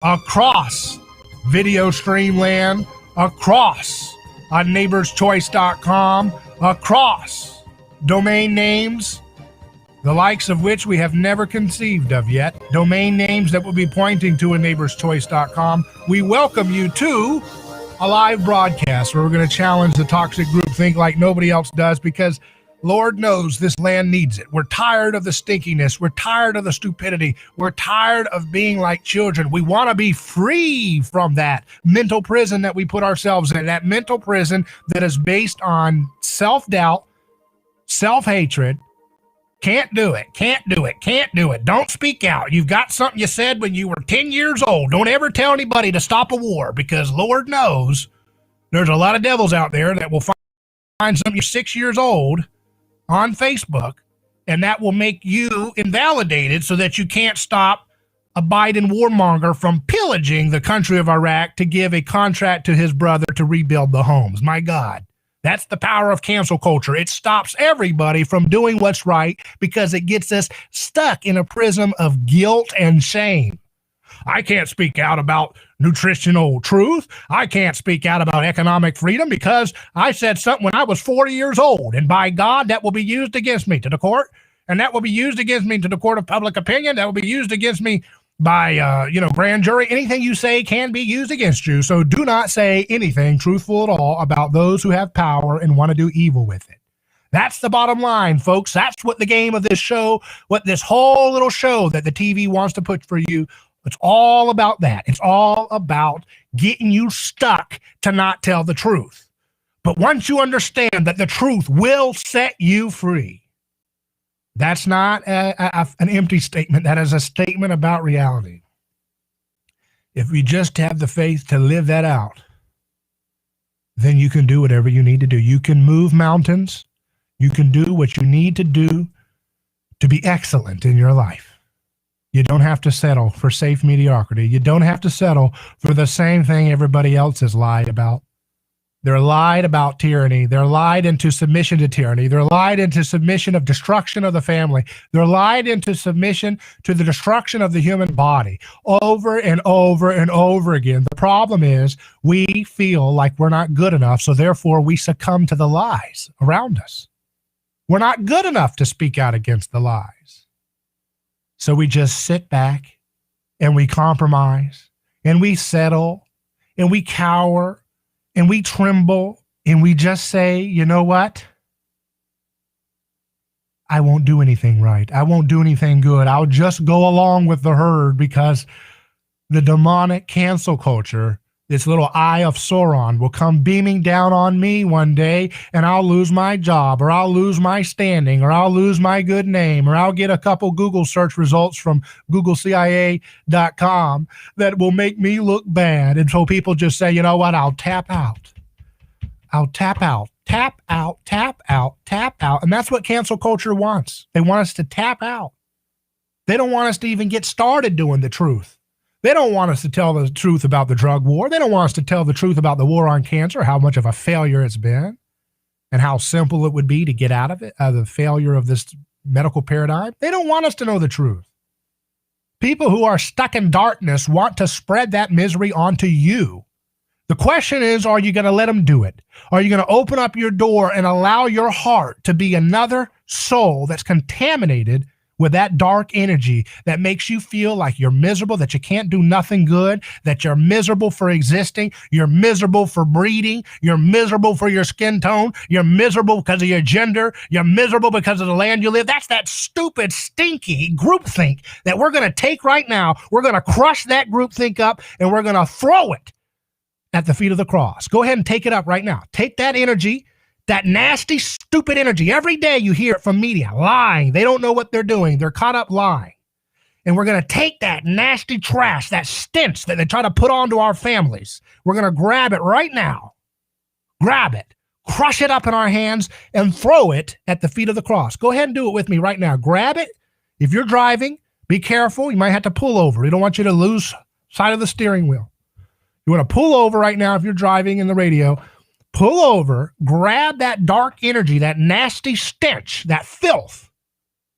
across Video Streamland, across on neighborschoice.com, across domain names, the likes of which we have never conceived of yet, domain names that will be pointing to a neighborschoice.com. We welcome you to a live broadcast where we're going to challenge the toxic groupthink like nobody else does, because Lord knows this land needs it. We're tired of the stinkiness. We're tired of the stupidity. We're tired of being like children. We want to be free from that mental prison that we put ourselves in, that mental prison that is based on self-doubt, self-hatred. Can't do it. Can't do it. Can't do it. Don't speak out. You've got something you said when you were 10 years old. Don't ever tell anybody to stop a war, because Lord knows there's a lot of devils out there that will find something you're 6 years old on Facebook, and that will make you invalidated so that you can't stop a Biden warmonger from pillaging the country of Iraq to give a contract to his brother to rebuild the homes. My God, that's the power of cancel culture. It stops everybody from doing what's right because it gets us stuck in a prism of guilt and shame. I can't speak out about nutritional truth. I can't speak out about economic freedom because I said something when I was 40 years old. And by God, that will be used against me to the court. And that will be used against me to the court of public opinion. That will be used against me by, grand jury. Anything you say can be used against you. So do not say anything truthful at all about those who have power and want to do evil with it. That's the bottom line, folks. That's what the game of this show, what this whole little show that the TV wants to put for you, it's all about that. It's all about getting you stuck to not tell the truth. But once you understand that the truth will set you free, that's not an empty statement. That is a statement about reality. If we just have the faith to live that out, then you can do whatever you need to do. You can move mountains. You can do what you need to do to be excellent in your life. You don't have to settle for safe mediocrity. You don't have to settle for the same thing everybody else has lied about. They're lied about tyranny. They're lied into submission to tyranny. They're lied into submission of destruction of the family. They're lied into submission to the destruction of the human body over and over and over again. The problem is we feel like we're not good enough, so therefore we succumb to the lies around us. We're not good enough to speak out against the lies. So we just sit back and we compromise and we settle and we cower and we tremble and we just say, you know what? I won't do anything right. I won't do anything good. I'll just go along with the herd because the demonic cancel culture, this little eye of Sauron, will come beaming down on me one day and I'll lose my job, or I'll lose my standing, or I'll lose my good name, or I'll get a couple Google search results from GoogleCIA.com that will make me look bad. And so people just say, you know what, I'll tap out. I'll tap out, tap out, tap out, tap out. And that's what cancel culture wants. They want us to tap out. They don't want us to even get started doing the truth. They don't want us to tell the truth about the drug war. They don't want us to tell the truth about the war on cancer, how much of a failure it's been, and how simple it would be to get out of it, the failure of this medical paradigm. They don't want us to know the truth. People who are stuck in darkness want to spread that misery onto you. The question is, are you going to let them do it? Are you going to open up your door and allow your heart to be another soul that's contaminated with that dark energy that makes you feel like you're miserable, that you can't do nothing good, that you're miserable for existing, you're miserable for breeding, you're miserable for your skin tone, you're miserable because of your gender, you're miserable because of the land you live? That's that stupid, stinky groupthink that we're going to take right now. We're going to crush that groupthink up and we're going to throw it at the feet of the cross. Go ahead and take it up right now. Take that energy, that nasty, stupid energy. Every day you hear it from media, lying. They don't know what they're doing. They're caught up lying. And we're going to take that nasty trash, that stench that they try to put onto our families. We're going to grab it right now. Grab it, crush it up in our hands, and throw it at the feet of the cross. Go ahead and do it with me right now. Grab it. If you're driving, be careful. You might have to pull over. We don't want you to lose sight of the steering wheel. You want to pull over right now if you're driving in the radio. Pull over, grab that dark energy, that nasty stench, that filth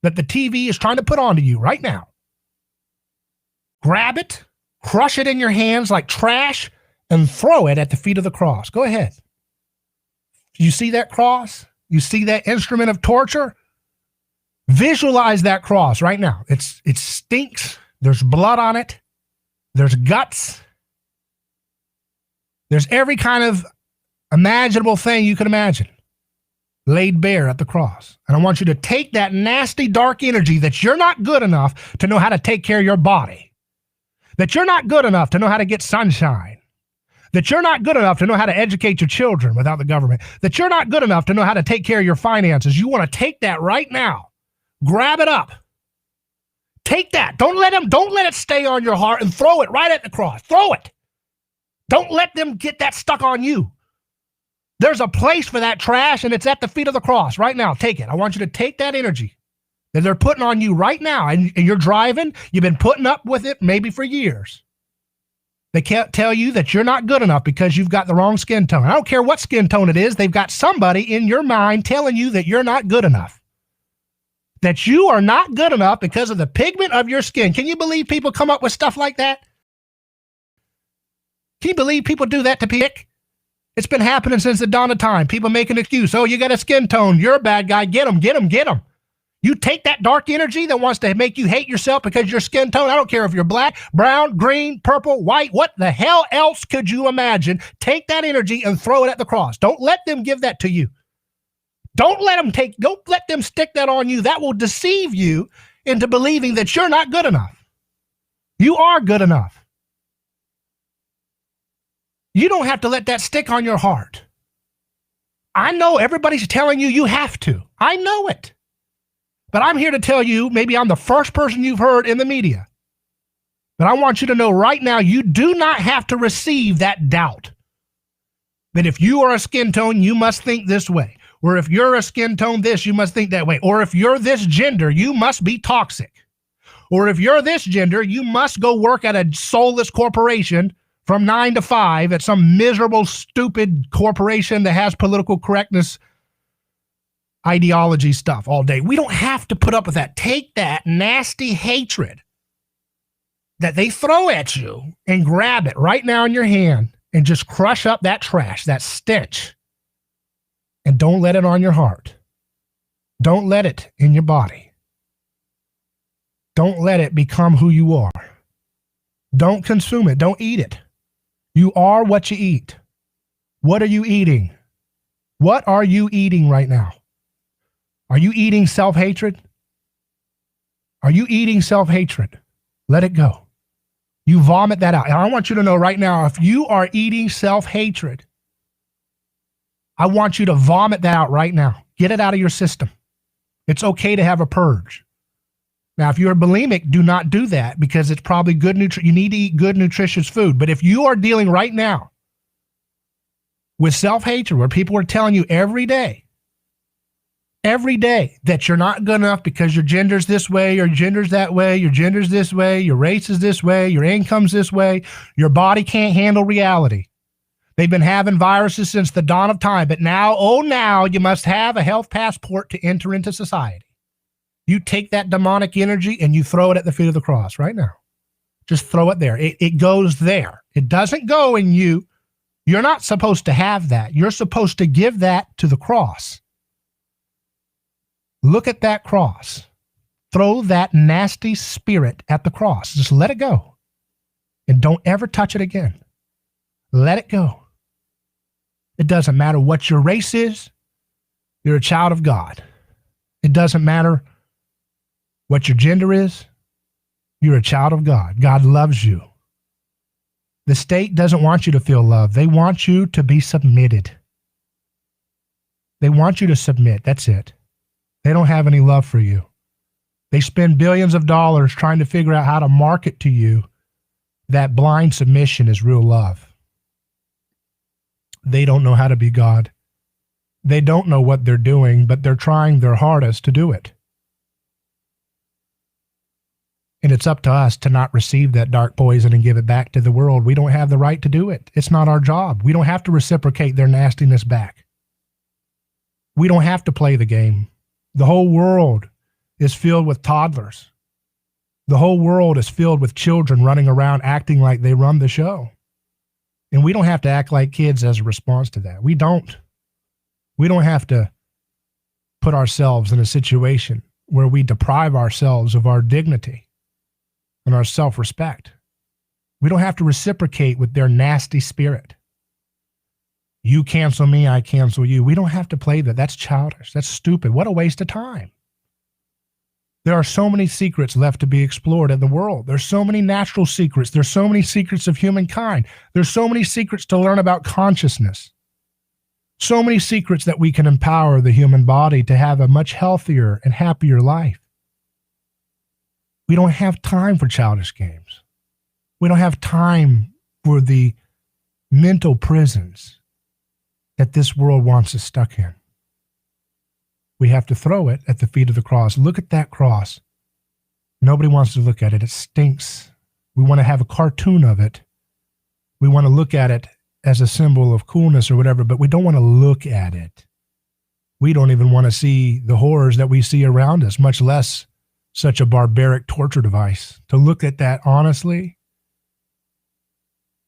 that the TV is trying to put onto you right now. Grab it, crush it in your hands like trash, and throw it at the feet of the cross. Go ahead. You see that cross? You see that instrument of torture? Visualize that cross right now. It stinks. There's blood on it. There's guts. There's every kind of imaginable thing you can imagine laid bare at the cross. And I want you to take that nasty, dark energy that you're not good enough to know how to take care of your body, that you're not good enough to know how to get sunshine, that you're not good enough to know how to educate your children without the government, that you're not good enough to know how to take care of your finances. You want to take that right now. Grab it up. Take that. Don't let it stay on your heart and throw it right at the cross. Throw it. Don't let them get that stuck on you. There's a place for that trash, and it's at the feet of the cross right now. Take it. I want you to take that energy that they're putting on you right now, and you're driving. You've been putting up with it maybe for years. They can't tell you that you're not good enough because you've got the wrong skin tone. I don't care what skin tone it is. They've got somebody in your mind telling you that you're not good enough, that you are not good enough because of the pigment of your skin. Can you believe people come up with stuff like that? Can you believe people do that to people? It's been happening since the dawn of time. People make an excuse. Oh, you got a skin tone. You're a bad guy. Get them, get them, get them. You take that dark energy that wants to make you hate yourself because your skin tone, I don't care if you're black, brown, green, purple, white, what the hell else could you imagine? Take that energy and throw it at the cross. Don't let them give that to you. Don't let them stick that on you. That will deceive you into believing that you're not good enough. You are good enough. You don't have to let that stick on your heart. I know everybody's telling you you have to. I know it. But I'm here to tell you, maybe I'm the first person you've heard in the media, but I want you to know right now, you do not have to receive that doubt. That if you are a skin tone, you must think this way. Or if you're a skin tone this, you must think that way. Or if you're this gender, you must be toxic. Or if you're this gender, you must go work at a soulless corporation from 9 to 5 at some miserable, stupid corporation that has political correctness ideology stuff all day. We don't have to put up with that. Take that nasty hatred that they throw at you and grab it right now in your hand and just crush up that trash, that stench. And don't let it on your heart. Don't let it in your body. Don't let it become who you are. Don't consume it. Don't eat it. You are what you eat. What are you eating? What are you eating right now? Are you eating self-hatred? Are you eating self-hatred? Let it go. You vomit that out. And I want you to know right now, if you are eating self-hatred, I want you to vomit that out right now. Get it out of your system. It's okay to have a purge. Now, if you're bulimic, do not do that because it's probably good. You need to eat good, nutritious food. But if you are dealing right now with self-hatred, where people are telling you every day that you're not good enough because your gender's this way, your gender's that way, your gender's this way, your race is this way, your income's this way, your body can't handle reality. They've been having viruses since the dawn of time, but now, now you must have a health passport to enter into society. You take that demonic energy and you throw it at the feet of the cross right now. Just throw it there. It goes there. It doesn't go in you. You're not supposed to have that. You're supposed to give that to the cross. Look at that cross. Throw that nasty spirit at the cross. Just let it go. And don't ever touch it again. Let it go. It doesn't matter what your race is. You're a child of God. It doesn't matter what your gender is. You're a child of God. God loves you. The state doesn't want you to feel love. They want you to be submitted. They want you to submit. That's it. They don't have any love for you. They spend billions of dollars trying to figure out how to market to you that blind submission is real love. They don't know how to be God. They don't know what they're doing, but they're trying their hardest to do it. And it's up to us to not receive that dark poison and give it back to the world. We don't have the right to do it. It's not our job. We don't have to reciprocate their nastiness back. We don't have to play the game. The whole world is filled with toddlers. The whole world is filled with children running around acting like they run the show. And we don't have to act like kids as a response to that. We don't. We don't have to put ourselves in a situation where we deprive ourselves of our dignity and our self-respect. We don't have to reciprocate with their nasty spirit. You cancel me, I cancel you. We don't have to play that. That's childish. That's stupid. What a waste of time. There are so many secrets left to be explored in the world. There's so many natural secrets. There's so many secrets of humankind. There's so many secrets to learn about consciousness. So many secrets that we can empower the human body to have a much healthier and happier life. We don't have time for childish games. We don't have time for the mental prisons that this world wants us stuck in. We have to throw it at the feet of the cross. Look at that cross. Nobody wants to look at it. It stinks. We want to have a cartoon of it. We want to look at it as a symbol of coolness or whatever, but we don't want to look at it. We don't even want to see the horrors that we see around us, much less such a barbaric torture device. To look at that honestly.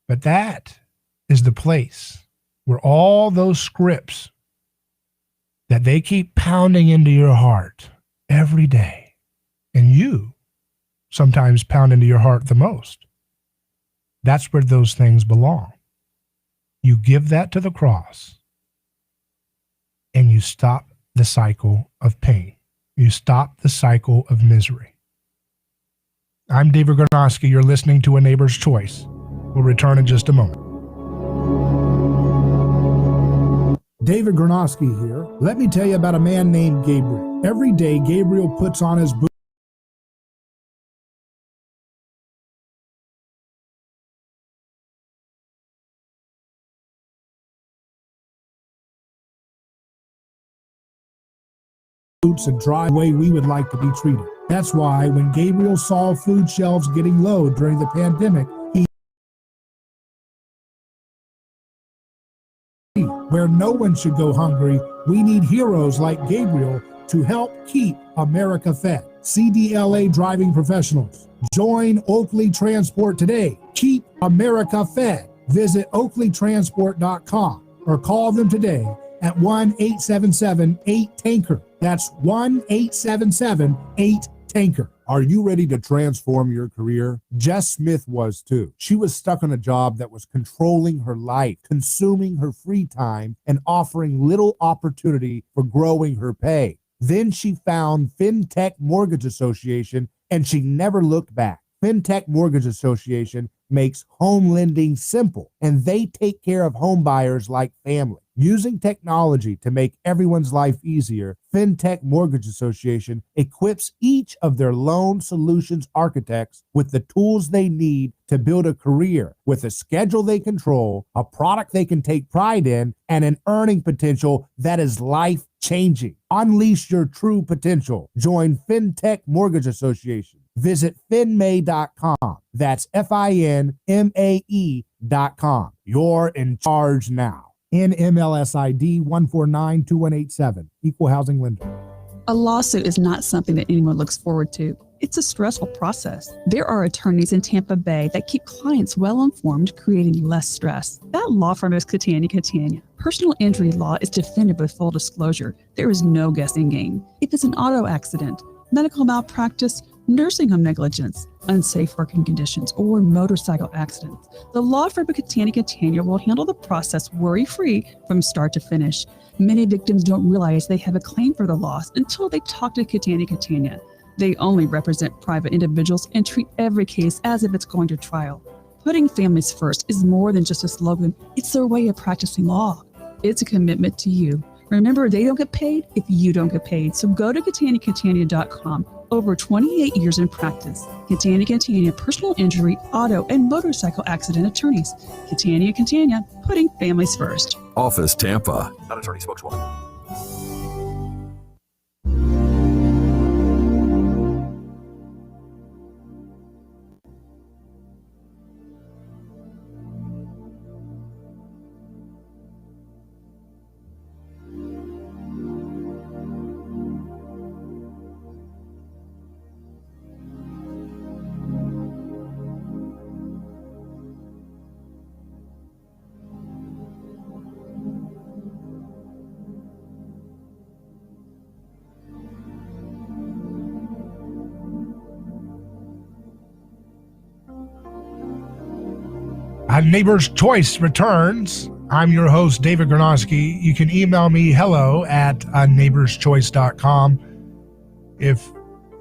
But that is the place where all those scripts that they keep pounding into your heart every day, and you sometimes pound into your heart the most, that's where those things belong. You give that to the cross, and you stop the cycle of pain. You stop the cycle of misery. I'm David Gornosky. You're listening to A Neighbor's Choice. We'll return in just a moment. David Gornosky here. Let me tell you about a man named Gabriel. Every day, Gabriel puts on his boots and dry the way we would like to be treated. That's why when Gabriel saw food shelves getting low during the pandemic, where no one should go hungry, we need heroes like Gabriel to help keep America fed. CDLA driving professionals. Join Oakley Transport today. Keep America fed. Visit oakleytransport.com or call them today at 1-877-8-TANKER. That's 1-877-8-TANKER. Are you ready to transform your career? Jess Smith was too. She was stuck on a job that was controlling her life, consuming her free time, and offering little opportunity for growing her pay. Then she found FinTech Mortgage Association, and she never looked back. FinTech Mortgage Association makes home lending simple, and they take care of home buyers like family. Using technology to make everyone's life easier, FinTech Mortgage Association equips each of their loan solutions architects with the tools they need to build a career with a schedule they control, a product they can take pride in, and an earning potential that is life-changing. Unleash your true potential. Join FinTech Mortgage Association. Visit finmay.com. That's FINMAE.com. You're in charge now. NMLS ID 1492187, Equal Housing Lender. A lawsuit is not something that anyone looks forward to. It's a stressful process. There are attorneys in Tampa Bay that keep clients well informed, creating less stress. That law firm is Catania Catania. Personal injury law is defended with full disclosure. There is no guessing game. If it's an auto accident, medical malpractice, nursing home negligence, unsafe working conditions, or motorcycle accidents, the law firm of Catania Catania will handle the process worry-free from start to finish. Many victims don't realize they have a claim for the loss until they talk to Catania Catania. They only represent private individuals and treat every case as if it's going to trial. Putting families first is more than just a slogan. It's their way of practicing law. It's a commitment to you. Remember, they don't get paid if you don't get paid. So go to CataniaCatania.com. Over 28 years in practice. Catania Catania personal injury, auto, and motorcycle accident attorneys. Catania Catania, putting families first. Office Tampa. Not attorney spokeswoman. Neighbor's Choice returns. I'm your host, David Gronowski. You can email me hello@neighborschoice.com. If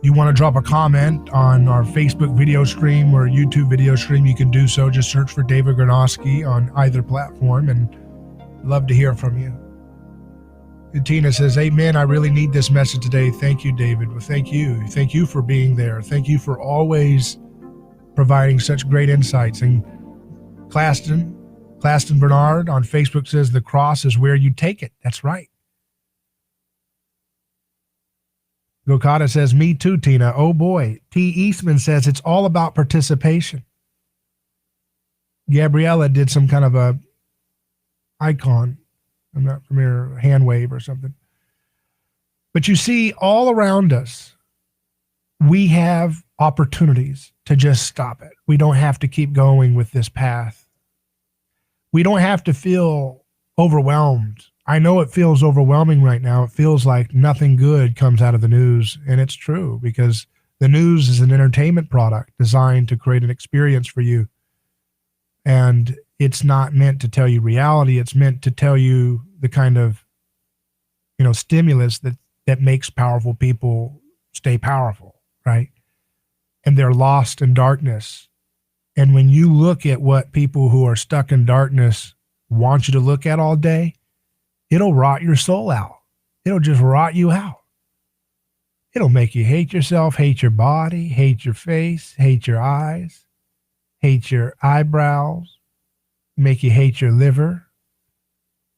you want to drop a comment on our Facebook video stream or YouTube video stream, you can do so. Just search for David Gronowski on either platform, and love to hear from you. And Tina says, amen, I really need this message today. Thank you, David. Well, thank you. Thank you for being there. Thank you for always providing such great insights. And Claston Bernard on Facebook says, the cross is where you take it. That's right. Gokata says, me too, Tina. Oh boy. T. Eastman says, it's all about participation. Gabriella did some kind of a icon. I'm not familiar, hand wave or something. But you see, all around us, we have opportunities to just stop it. We don't have to keep going with this path. We don't have to feel overwhelmed. I know it feels overwhelming right now. It feels like nothing good comes out of the news, and it's true, because the news is an entertainment product designed to create an experience for you. And it's not meant to tell you reality. It's meant to tell you the kind of, stimulus that makes powerful people stay powerful, right? And they're lost in darkness. And when you look at what people who are stuck in darkness want you to look at all day, it'll rot your soul out. It'll just rot you out. It'll make you hate yourself, hate your body, hate your face, hate your eyes, hate your eyebrows, make you hate your liver,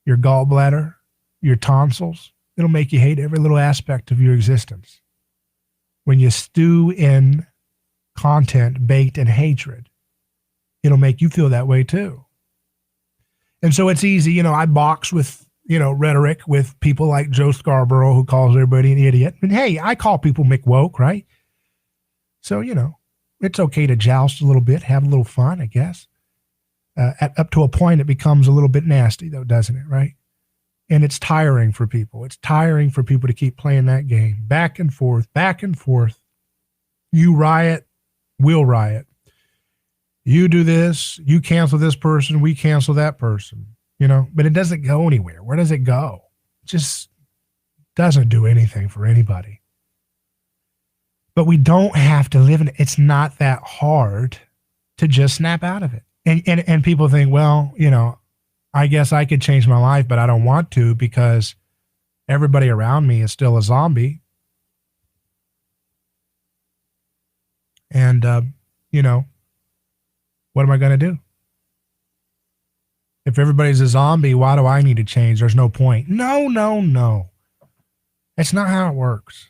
your gallbladder, your tonsils. It'll make you hate every little aspect of your existence. When you stew in content baked in hatred, it'll make you feel that way too. And so it's easy, I box with, rhetoric with people like Joe Scarborough, who calls everybody an idiot. And hey, I call people McWoke, right? So, it's okay to joust a little bit, have a little fun, I guess. Up to a point, it becomes a little bit nasty, though, doesn't it, right? And it's tiring for people. It's tiring for people to keep playing that game. Back and forth, back and forth. You riot, we'll riot. You do this, you cancel this person, we cancel that person. But it doesn't go anywhere. Where does it go? It just doesn't do anything for anybody. But we don't have to live in it. It's not that hard to just snap out of it. And people think, well, I guess I could change my life, but I don't want to because everybody around me is still a zombie. And, what am I going to do? If everybody's a zombie, why do I need to change? There's no point. No. That's not how it works.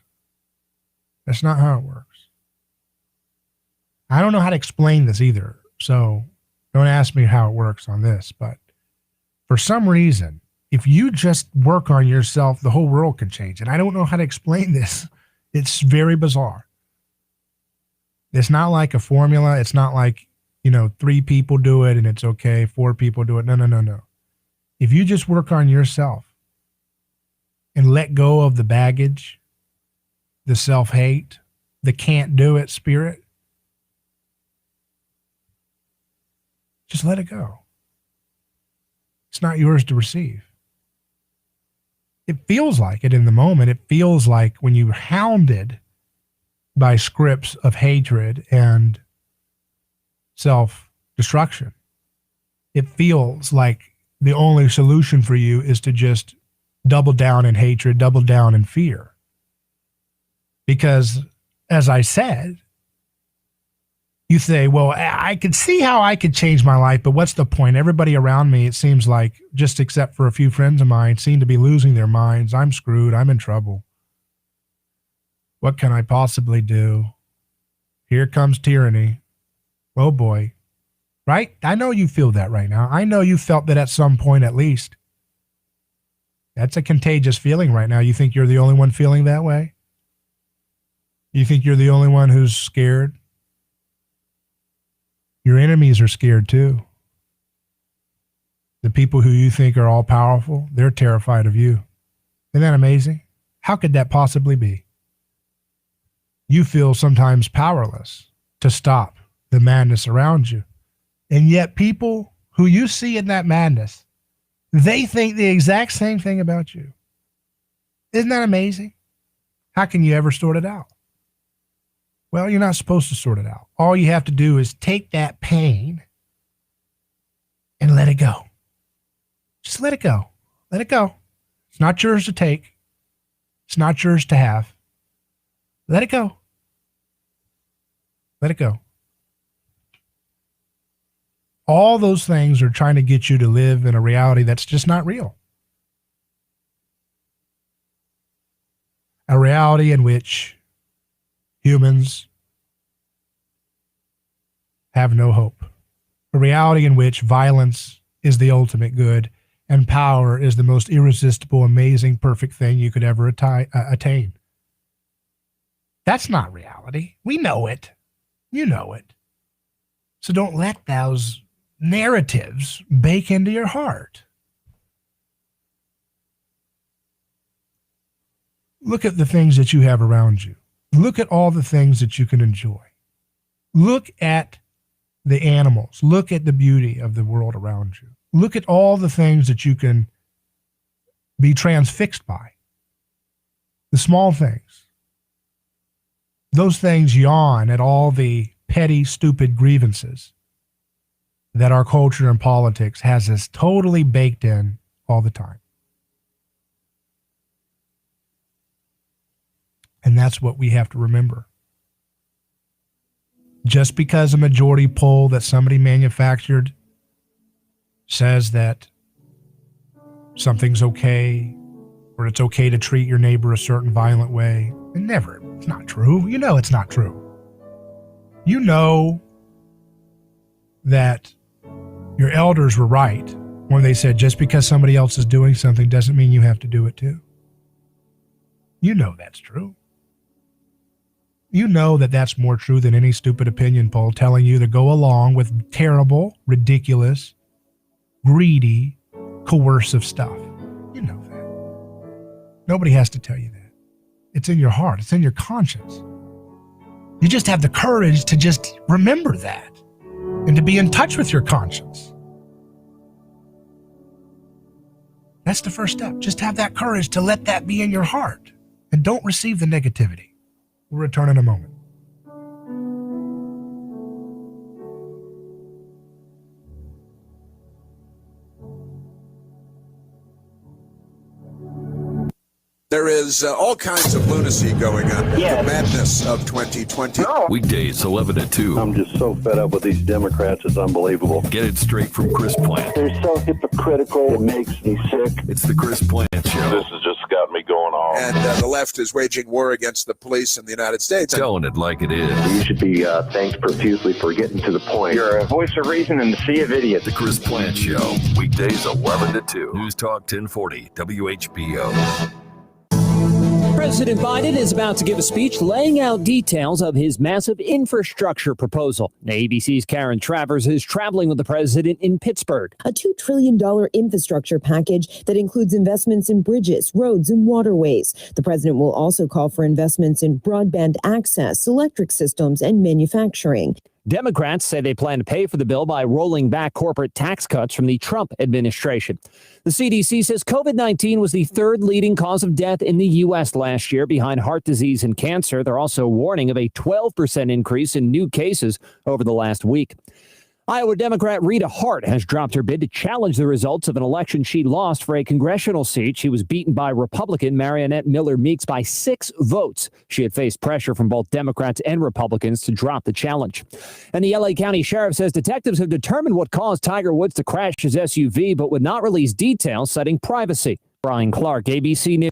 That's not how it works. I don't know how to explain this either. So don't ask me how it works on this. But for some reason, if you just work on yourself, the whole world can change. And I don't know how to explain this. It's very bizarre. It's not like a formula. It's not like, 3 people do it and it's okay. 4 people do it. No. If you just work on yourself and let go of the baggage, the self-hate, the can't do it spirit, just let it go. It's not yours to receive. It feels like it in the moment. It feels like when you're hounded by scripts of hatred and self-destruction, it feels like the only solution for you is to just double down in hatred, double down in fear. Because, as I said, you say, well, I could see how I could change my life, but what's the point? Everybody around me, it seems like, just except for a few friends of mine, seem to be losing their minds. I'm screwed. I'm in trouble. What can I possibly do? Here comes tyranny. Oh boy. Right? I know you feel that right now. I know you felt that at some point at least. That's a contagious feeling right now. You think you're the only one feeling that way? You think you're the only one who's scared? Your enemies are scared too. The people who you think are all powerful, they're terrified of you. Isn't that amazing? How could that possibly be? You feel sometimes powerless to stop the madness around you. And yet people who you see in that madness, they think the exact same thing about you. Isn't that amazing? How can you ever sort it out? Well, you're not supposed to sort it out. All you have to do is take that pain and let it go. Just let it go. Let it go. It's not yours to take. It's not yours to have. Let it go. Let it go. All those things are trying to get you to live in a reality that's just not real. A reality in which humans have no hope. A reality in which violence is the ultimate good and power is the most irresistible, amazing, perfect thing you could ever attain. That's not reality. We know it. You know it. So don't let those narratives bake into your heart. Look at the things that you have around you. Look at all the things that you can enjoy. Look at the animals. Look at the beauty of the world around you. Look at all the things that you can be transfixed by. The small things. Those things yawn at all the petty, stupid grievances that our culture and politics has us totally baked in all the time. And that's what we have to remember. Just because a majority poll that somebody manufactured says that something's okay, or it's okay to treat your neighbor a certain violent way, it's not true. You know it's not true. You know that your elders were right when they said just because somebody else is doing something doesn't mean you have to do it too. You know that's true. You know that that's more true than any stupid opinion poll telling you to go along with terrible, ridiculous, greedy, coercive stuff. You know that. Nobody has to tell you that. It's in your heart. It's in your conscience. You just have the courage to just remember that and to be in touch with your conscience. That's the first step. Just have that courage to let that be in your heart and don't receive the negativity. We'll return in a moment. There is all kinds of lunacy going on. Yeah. The madness of 2020. No. Weekdays 11 to 2. I'm just so fed up with these Democrats. It's unbelievable. Get it straight from Chris Plant. They're so hypocritical. It makes me sick. It's the Chris Plant Show. This has just got me going off. And the left is waging war against the police in the United States. Telling it like it is. You should be thanked profusely for getting to the point. You're a voice of reason in the sea of idiots. The Chris Plant Show. Weekdays 11 to 2. News Talk 1040 WHBO. President Biden is about to give a speech laying out details of his massive infrastructure proposal. ABC's Karen Travers is traveling with the president in Pittsburgh. A $2 trillion infrastructure package that includes investments in bridges, roads, and waterways. The president will also call for investments in broadband access, electric systems, and manufacturing. Democrats say they plan to pay for the bill by rolling back corporate tax cuts from the Trump administration. The CDC says COVID-19 was the third leading cause of death in the U.S. last year, behind heart disease and cancer. They're also warning of a 12% increase in new cases over the last week. Iowa Democrat Rita Hart has dropped her bid to challenge the results of an election she lost for a congressional seat. She was beaten by Republican Marionette Miller Meeks by 6 votes. She had faced pressure from both Democrats and Republicans to drop the challenge. And the L.A. County Sheriff says detectives have determined what caused Tiger Woods to crash his SUV, but would not release details citing privacy. Brian Clark, ABC News.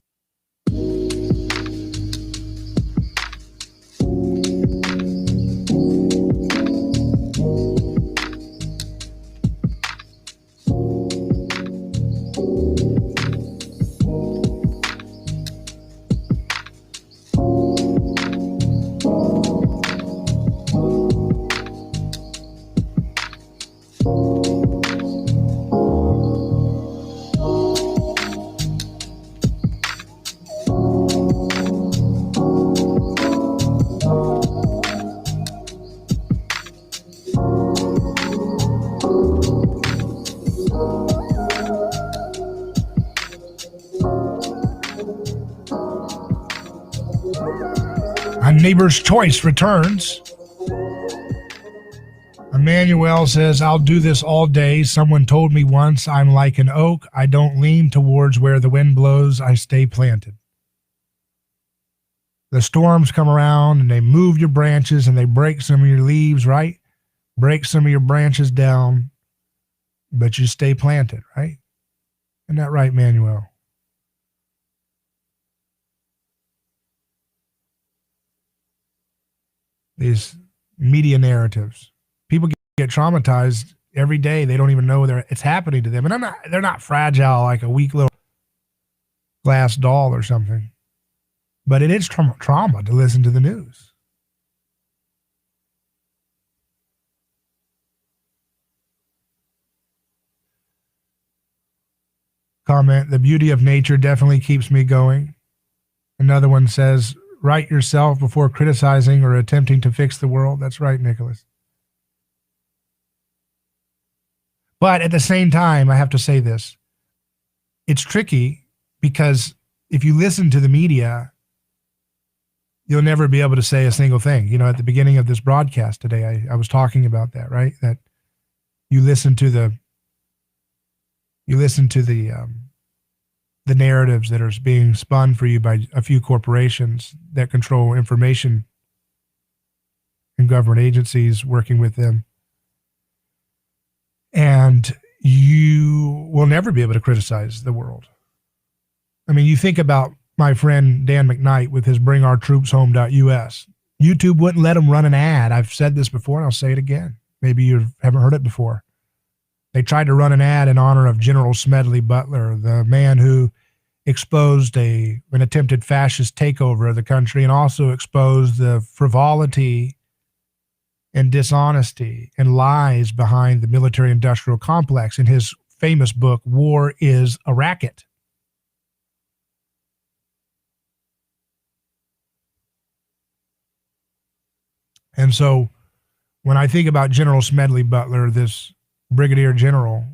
Neighbor's Choice returns. Emmanuel says, I'll do this all day. Someone told me once I'm like an oak. I don't lean towards where the wind blows. I stay planted. The storms come around and they move your branches and they break some of your leaves, right? Break some of your branches down, but you stay planted, right? Isn't that right, Manuel? These media narratives. People get traumatized every day. They don't even know it's happening to them. And they're not fragile like a weak little glass doll or something. But it is trauma to listen to the news. Comment, the beauty of nature definitely keeps me going. Another one says, write yourself before criticizing or attempting to fix the world. That's right, Nicholas. But at the same time, I have to say this. It's tricky because if you listen to the media, you'll never be able to say a single thing. You know, at the beginning of this broadcast today, I was talking about that, right? That you listen to the narratives that are being spun for you by a few corporations that control information and government agencies working with them. And you will never be able to criticize the world. I mean, you think about my friend Dan McKnight with his bringourtroopshome.us. YouTube wouldn't let him run an ad. I've said this before and I'll say it again. Maybe you haven't heard it before. They tried to run an ad in honor of General Smedley Butler, the man who exposed an attempted fascist takeover of the country and also exposed the frivolity and dishonesty and lies behind the military-industrial complex in his famous book, War is a Racket. And so when I think about General Smedley Butler, this brigadier general,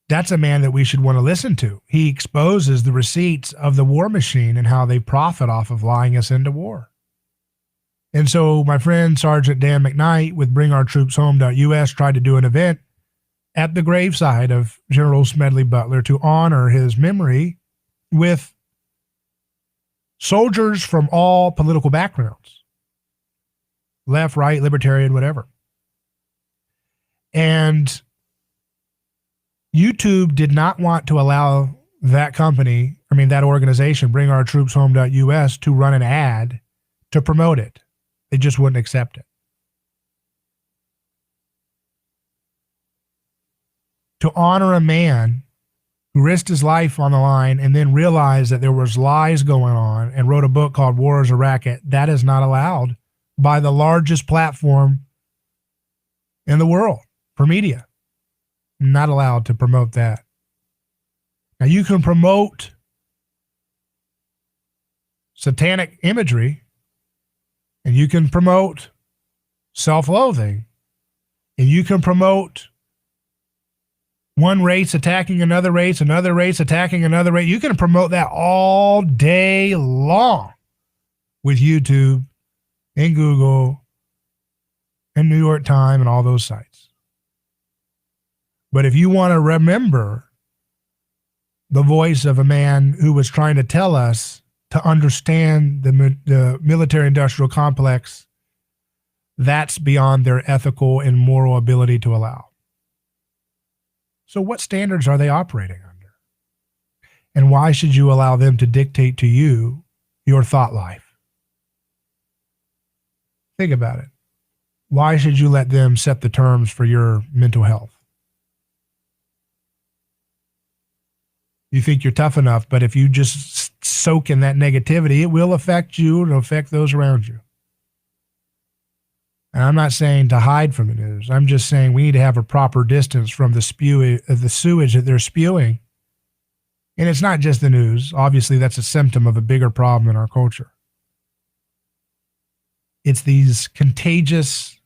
that's a man that we should want to listen to. He exposes the receipts of the war machine and how they profit off of lying us into war. And so my friend Sergeant Dan McKnight with bringourtroopshome.us tried to do an event at the graveside of General Smedley Butler to honor his memory with soldiers from all political backgrounds, left, right, libertarian, whatever. And YouTube did not want to allow that organization, bringourtroopshome.us, to run an ad to promote it. They just wouldn't accept it. To honor a man who risked his life on the line and then realized that there was lies going on and wrote a book called War is a Racket, that is not allowed by the largest platform in the world for media. Not allowed to promote that. Now you can promote satanic imagery and you can promote self-loathing and you can promote one race attacking another race attacking another race. You can promote that all day long with YouTube and Google and New York Times and all those sites. But if you want to remember the voice of a man who was trying to tell us to understand the military-industrial complex, that's beyond their ethical and moral ability to allow. So what standards are they operating under? And why should you allow them to dictate to you your thought life? Think about it. Why should you let them set the terms for your mental health? You think you're tough enough, but if you just soak in that negativity, it will affect you and affect those around you. And I'm not saying to hide from the news. I'm just saying we need to have a proper distance from the sewage that they're spewing. And it's not just the news. Obviously, that's a symptom of a bigger problem in our culture. It's these contagious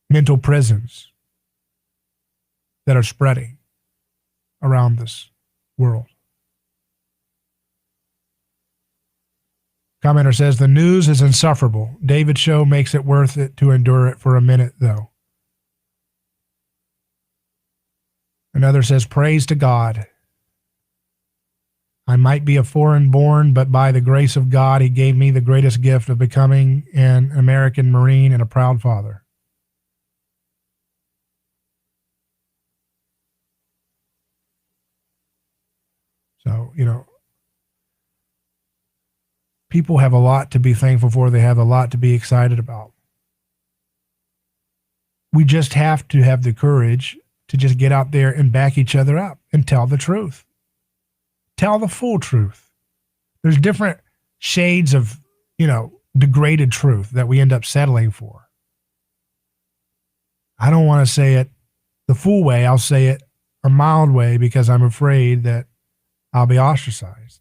mental prisons that are spreading around this world. Commenter says, the news is insufferable. David's show makes it worth it to endure it for a minute, though. Another says, praise to God. I might be a foreign born, but by the grace of God, he gave me the greatest gift of becoming an American Marine and a proud father. So, people have a lot to be thankful for. They have a lot to be excited about. We just have to have the courage to just get out there and back each other up and tell the truth. Tell the full truth. There's different shades of, degraded truth that we end up settling for. I don't want to say it the full way. I'll say it a mild way because I'm afraid that I'll be ostracized.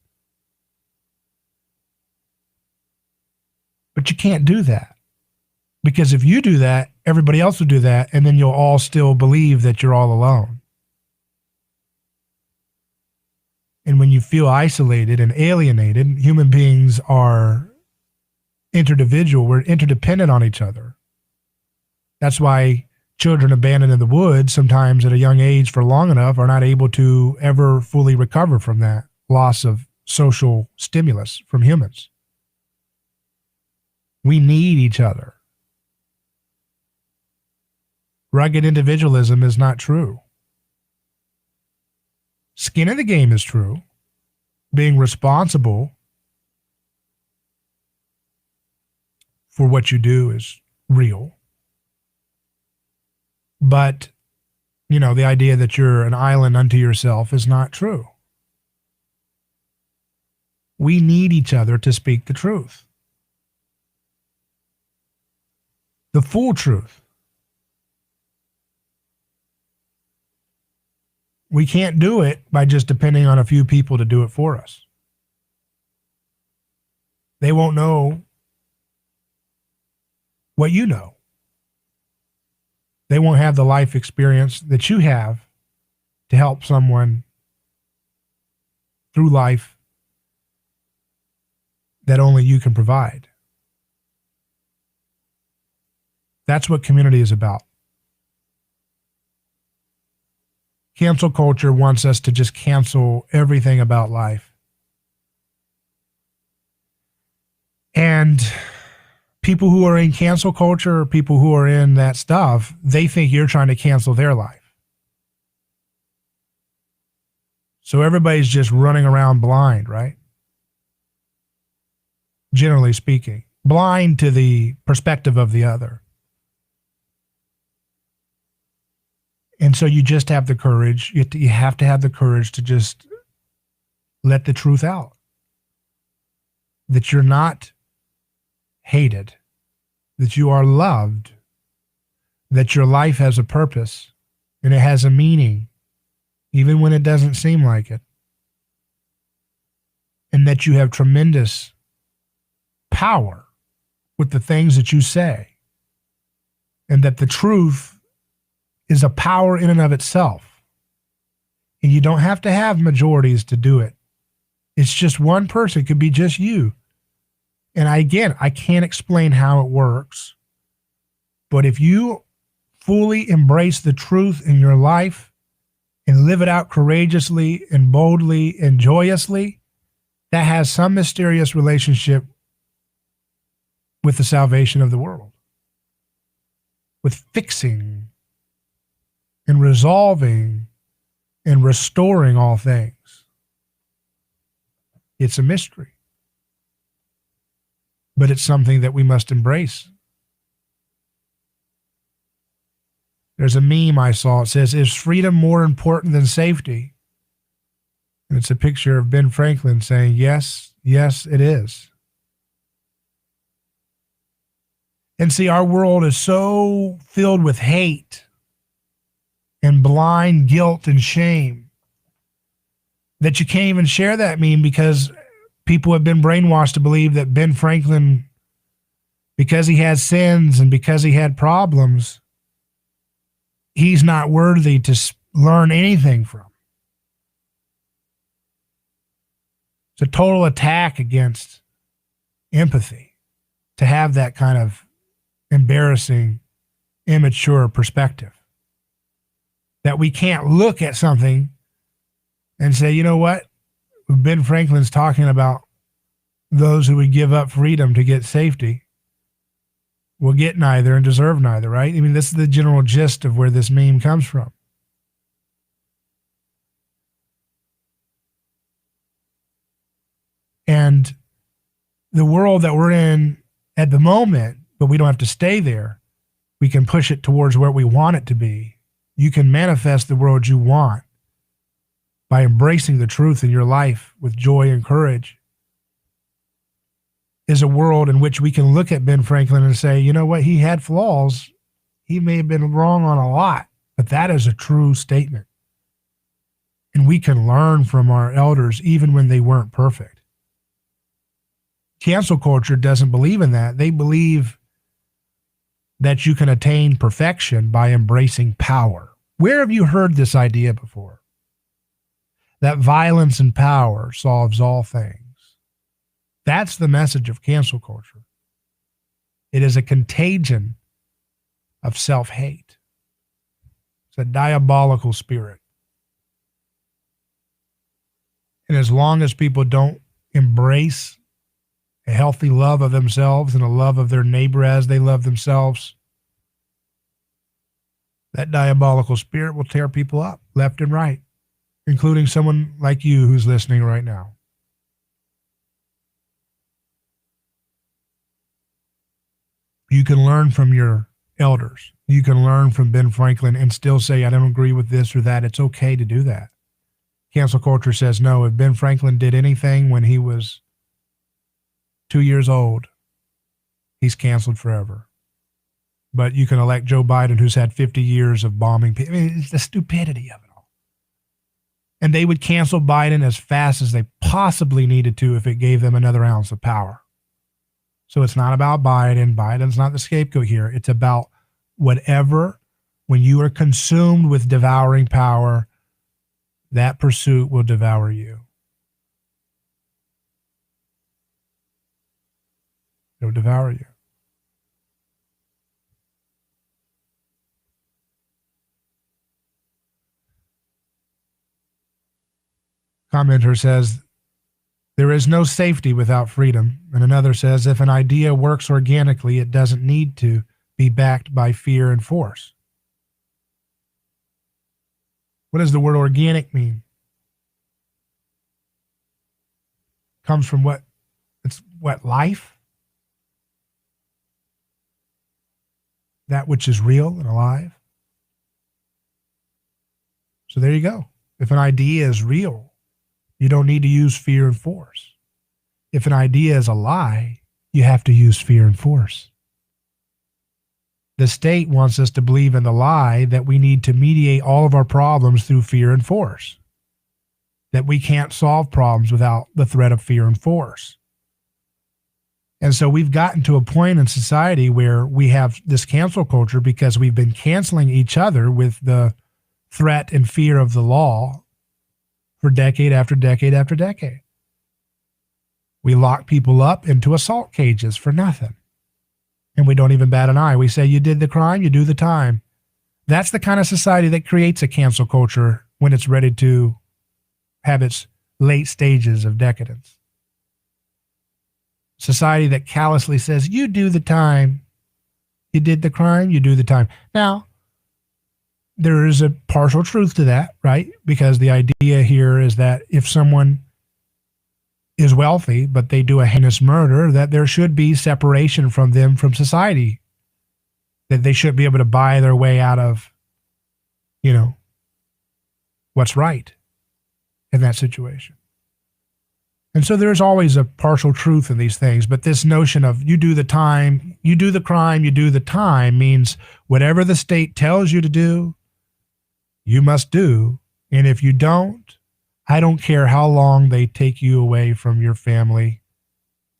But you can't do that. Because if you do that, everybody else will do that, and then you'll all still believe that you're all alone. And when you feel isolated and alienated, human beings are interdividual. We're interdependent on each other. That's why children abandoned in the woods, sometimes at a young age for long enough, are not able to ever fully recover from that loss of social stimulus from humans. We need each other. Rugged individualism is not true. Skin in the game is true. Being responsible for what you do is real. But, the idea that you're an island unto yourself is not true. We need each other to speak the truth. The full truth. We can't do it by just depending on a few people to do it for us. They won't know what you know. They won't have the life experience that you have to help someone through life that only you can provide. That's what community is about. Cancel culture wants us to just cancel everything about life. And people who are in cancel culture, or people who are in that stuff, they think you're trying to cancel their life. So everybody's just running around blind, right? Generally speaking, blind to the perspective of the other. And so you just have the courage, you have to have the courage to just let the truth out. That you're not hated, that you are loved, that your life has a purpose and it has a meaning, even when it doesn't seem like it. And that you have tremendous power with the things that you say. And that the truth is a power in and of itself. And you don't have to have majorities to do it. It's just one person. It could be just you. And I can't explain how it works. But if you fully embrace the truth in your life and live it out courageously and boldly and joyously, that has some mysterious relationship with the salvation of the world. With fixing and resolving and restoring all things. It's a mystery. But it's something that we must embrace. There's a meme I saw. It says, is freedom more important than safety? And it's a picture of Ben Franklin saying, yes, yes, it is. And see, our world is so filled with hate and blind guilt and shame that you can't even share that meme because people have been brainwashed to believe that Ben Franklin, because he had sins and because he had problems, he's not worthy to learn anything from. It's a total attack against empathy to have that kind of embarrassing, immature perspective. That we can't look at something and say, you know what? Ben Franklin's talking about those who would give up freedom to get safety will get neither and deserve neither, right? I mean, this is the general gist of where this meme comes from. And the world that we're in at the moment, but we don't have to stay there. We can push it towards where we want it to be. You can manifest the world you want by embracing the truth in your life with joy and courage. Is a world in which we can look at Ben Franklin and say, you know what, he had flaws. He may have been wrong on a lot, but that is a true statement. And we can learn from our elders even when they weren't perfect. Cancel culture doesn't believe in that. They believe that you can attain perfection by embracing power. Where have you heard this idea before? That violence and power solves all things. That's the message of cancel culture. It is a contagion of self-hate. It's a diabolical spirit. And as long as people don't embrace a healthy love of themselves and a love of their neighbor as they love themselves, that diabolical spirit will tear people up left and right, including someone like you who's listening right now. You can learn from your elders. You can learn from Ben Franklin and still say, I don't agree with this or that. It's okay to do that. Cancel culture says, no, if Ben Franklin did anything when he was 2 years old, he's canceled forever. But you can elect Joe Biden, who's had 50 years of bombing people. I mean, it's the stupidity of it all. And they would cancel Biden as fast as they possibly needed to if it gave them another ounce of power. So it's not about Biden. Biden's not the scapegoat here. It's about whatever, when you are consumed with devouring power, that pursuit will devour you. It will devour you. Commenter says, there is no safety without freedom. And another says, if an idea works organically, it doesn't need to be backed by fear and force. What does the word organic mean? Comes from what? It's what? Life? That which is real and alive? So there you go. If an idea is real, you don't need to use fear and force. If an idea is a lie, you have to use fear and force. The state wants us to believe in the lie that we need to mediate all of our problems through fear and force, that we can't solve problems without the threat of fear and force. And so we've gotten to a point in society where we have this cancel culture because we've been canceling each other with the threat and fear of the law for decade after decade after decade. We lock people up into assault cages for nothing. And we don't even bat an eye. We say, you did the crime, you do the time. That's the kind of society that creates a cancel culture when it's ready to have its late stages of decadence. Society that callously says, you do the time. You did the crime, you do the time. Now, there is a partial truth to that, right? Because the idea here is that if someone is wealthy, but they do a heinous murder, that there should be separation from them from society. That they should be able to buy their way out of, what's right in that situation. And so there's always a partial truth in these things, but this notion of you do the time, you do the crime, you do the time means whatever the state tells you to do, you must do. And if you don't, I don't care how long they take you away from your family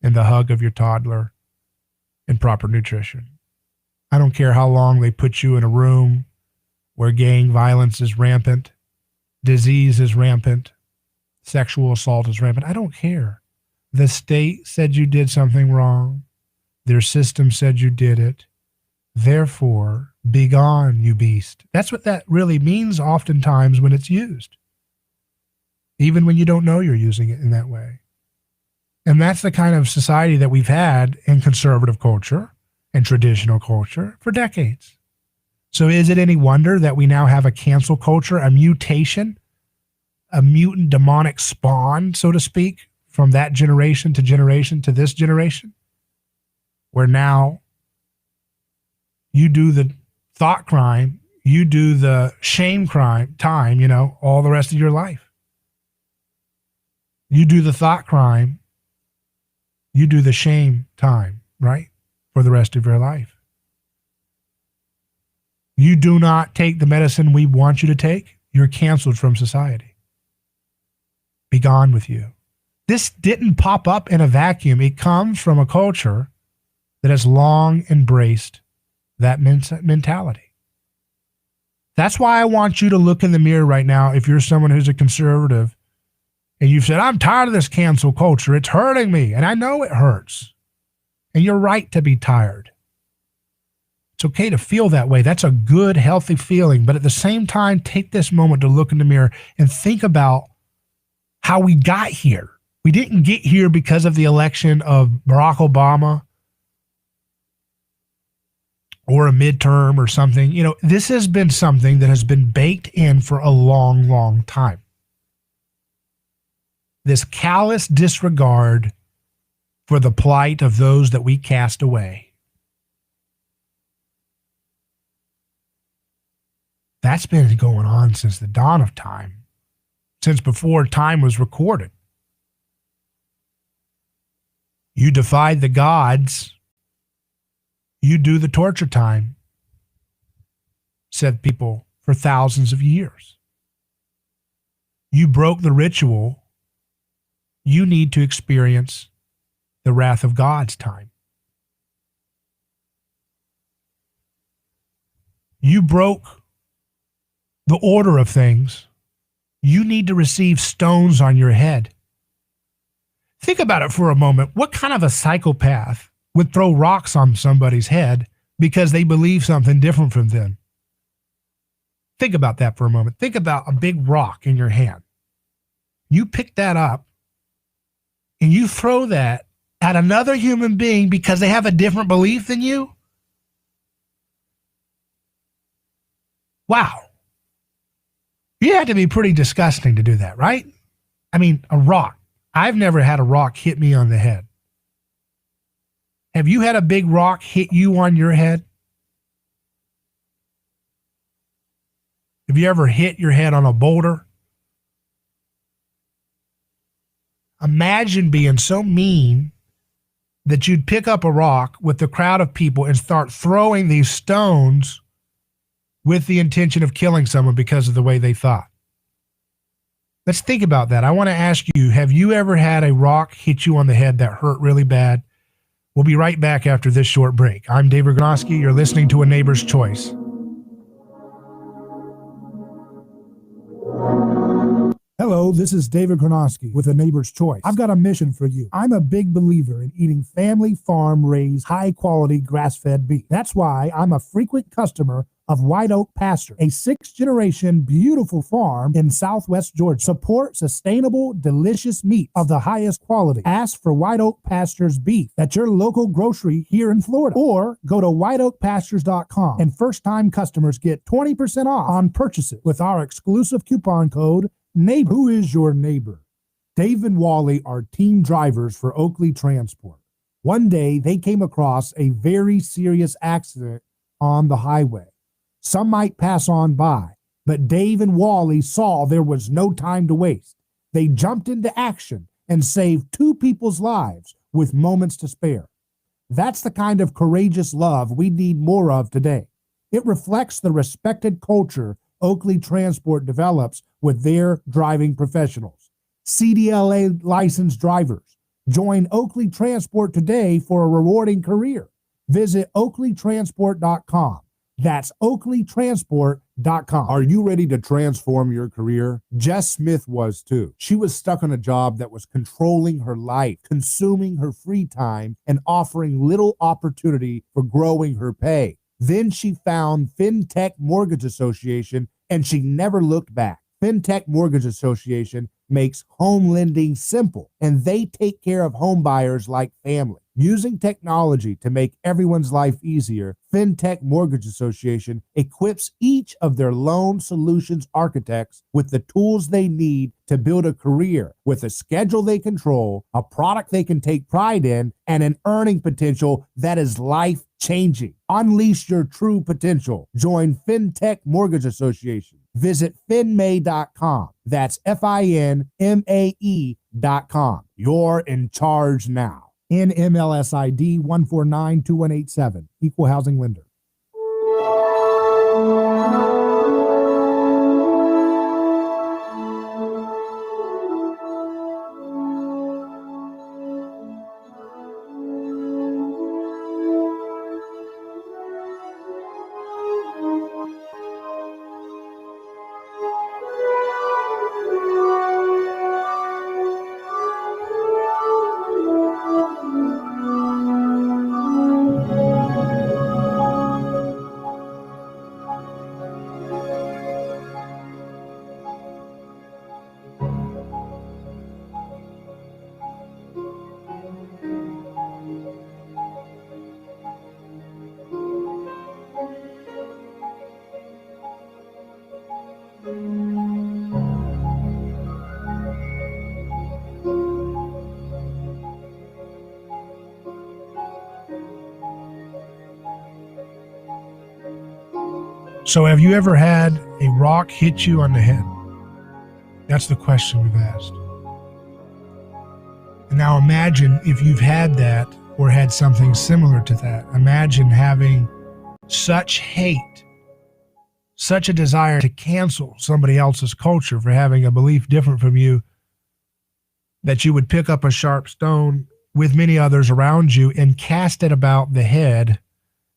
and the hug of your toddler and proper nutrition. I don't care how long they put you in a room where gang violence is rampant, disease is rampant, sexual assault is rampant. I don't care. The state said you did something wrong. Their system said you did it. Therefore, be gone, you beast. That's what that really means oftentimes when it's used, even when you don't know you're using it in that way. And that's the kind of society that we've had in conservative culture and traditional culture for decades. So is it any wonder that we now have a cancel culture, a mutation, a mutant demonic spawn, so to speak, from that generation to this generation, where now you do the thought crime, you do the shame crime time, all the rest of your life. You do the thought crime, you do the shame time, right? For the rest of your life. You do not take the medicine we want you to take, you're canceled from society. Be gone with you. This didn't pop up in a vacuum. It comes from a culture that has long embraced that mentality. That's why I want you to look in the mirror right now if you're someone who's a conservative and you've said, I'm tired of this cancel culture. It's hurting me. And I know it hurts. And you're right to be tired. It's okay to feel that way. That's a good, healthy feeling. But at the same time, take this moment to look in the mirror and think about how we got here. We didn't get here because of the election of Barack Obama or a midterm or something. This has been something that has been baked in for a long, long time. This callous disregard for the plight of those that we cast away. That's been going on since the dawn of time, since before time was recorded. You defied the gods, you do the torture time, said people for thousands of years. You broke the ritual, you need to experience the wrath of God's time. You broke the order of things, you need to receive stones on your head. Think about it for a moment. What kind of a psychopath would throw rocks on somebody's head because they believe something different from them? Think about that for a moment. Think about a big rock in your hand. You pick that up and you throw that at another human being because they have a different belief than you? Wow. You had to be pretty disgusting to do that, right? I mean, a rock. I've never had a rock hit me on the head. Have you had a big rock hit you on your head? Have you ever hit your head on a boulder? Imagine being so mean that you'd pick up a rock with the crowd of people and start throwing these stones with the intention of killing someone because of the way they thought. Let's think about that. I want to ask you, have you ever had a rock hit you on the head that hurt really bad? We'll be right back after this short break. I'm David Gronosky. You're listening to A Neighbor's Choice. Hello, this is David Gronosky with A Neighbor's Choice. I've got a mission for you. I'm a big believer in eating family farm-raised, high-quality, grass-fed beef. That's why I'm a frequent customer of White Oak Pasture, a 6th-generation beautiful farm in Southwest Georgia. Support sustainable, delicious meat of the highest quality. Ask for White Oak Pasture's beef at your local grocery here in Florida, or go to whiteoakpastures.com, and first-time customers get 20% off on purchases with our exclusive coupon code NEIGHBOR. Who is your neighbor? Dave and Wally are team drivers for Oakley Transport. One day, they came across a very serious accident on the highway. Some might pass on by, but Dave and Wally saw there was no time to waste. They jumped into action and saved 2 people's lives with moments to spare. That's the kind of courageous love we need more of today. It reflects the respected culture Oakley Transport develops with their driving professionals. CDLA licensed drivers. Join Oakley Transport today for a rewarding career. Visit oakleytransport.com. That's oakleytransport.com. FinTech.com. Are you ready to transform your career? Jess Smith was too. She was stuck on a job that was controlling her life, consuming her free time, and offering little opportunity for growing her pay. Then she found FinTech Mortgage Association, and she never looked back. FinTech Mortgage Association makes home lending simple, and they take care of home buyers like family. Using technology to make everyone's life easier, FinTech Mortgage Association equips each of their loan solutions architects with the tools they need to build a career with a schedule they control, a product they can take pride in, and an earning potential that is life-changing. Unleash your true potential. Join FinTech Mortgage Association. Visit finmay.com. That's FINMAE.com. You're in charge now. NMLS ID 1492187. Equal housing lender. So have you ever had a rock hit you on the head? That's the question we've asked. And now imagine if you've had that or had something similar to that. Imagine having such hate, such a desire to cancel somebody else's culture for having a belief different from you, that you would pick up a sharp stone with many others around you and cast it about the head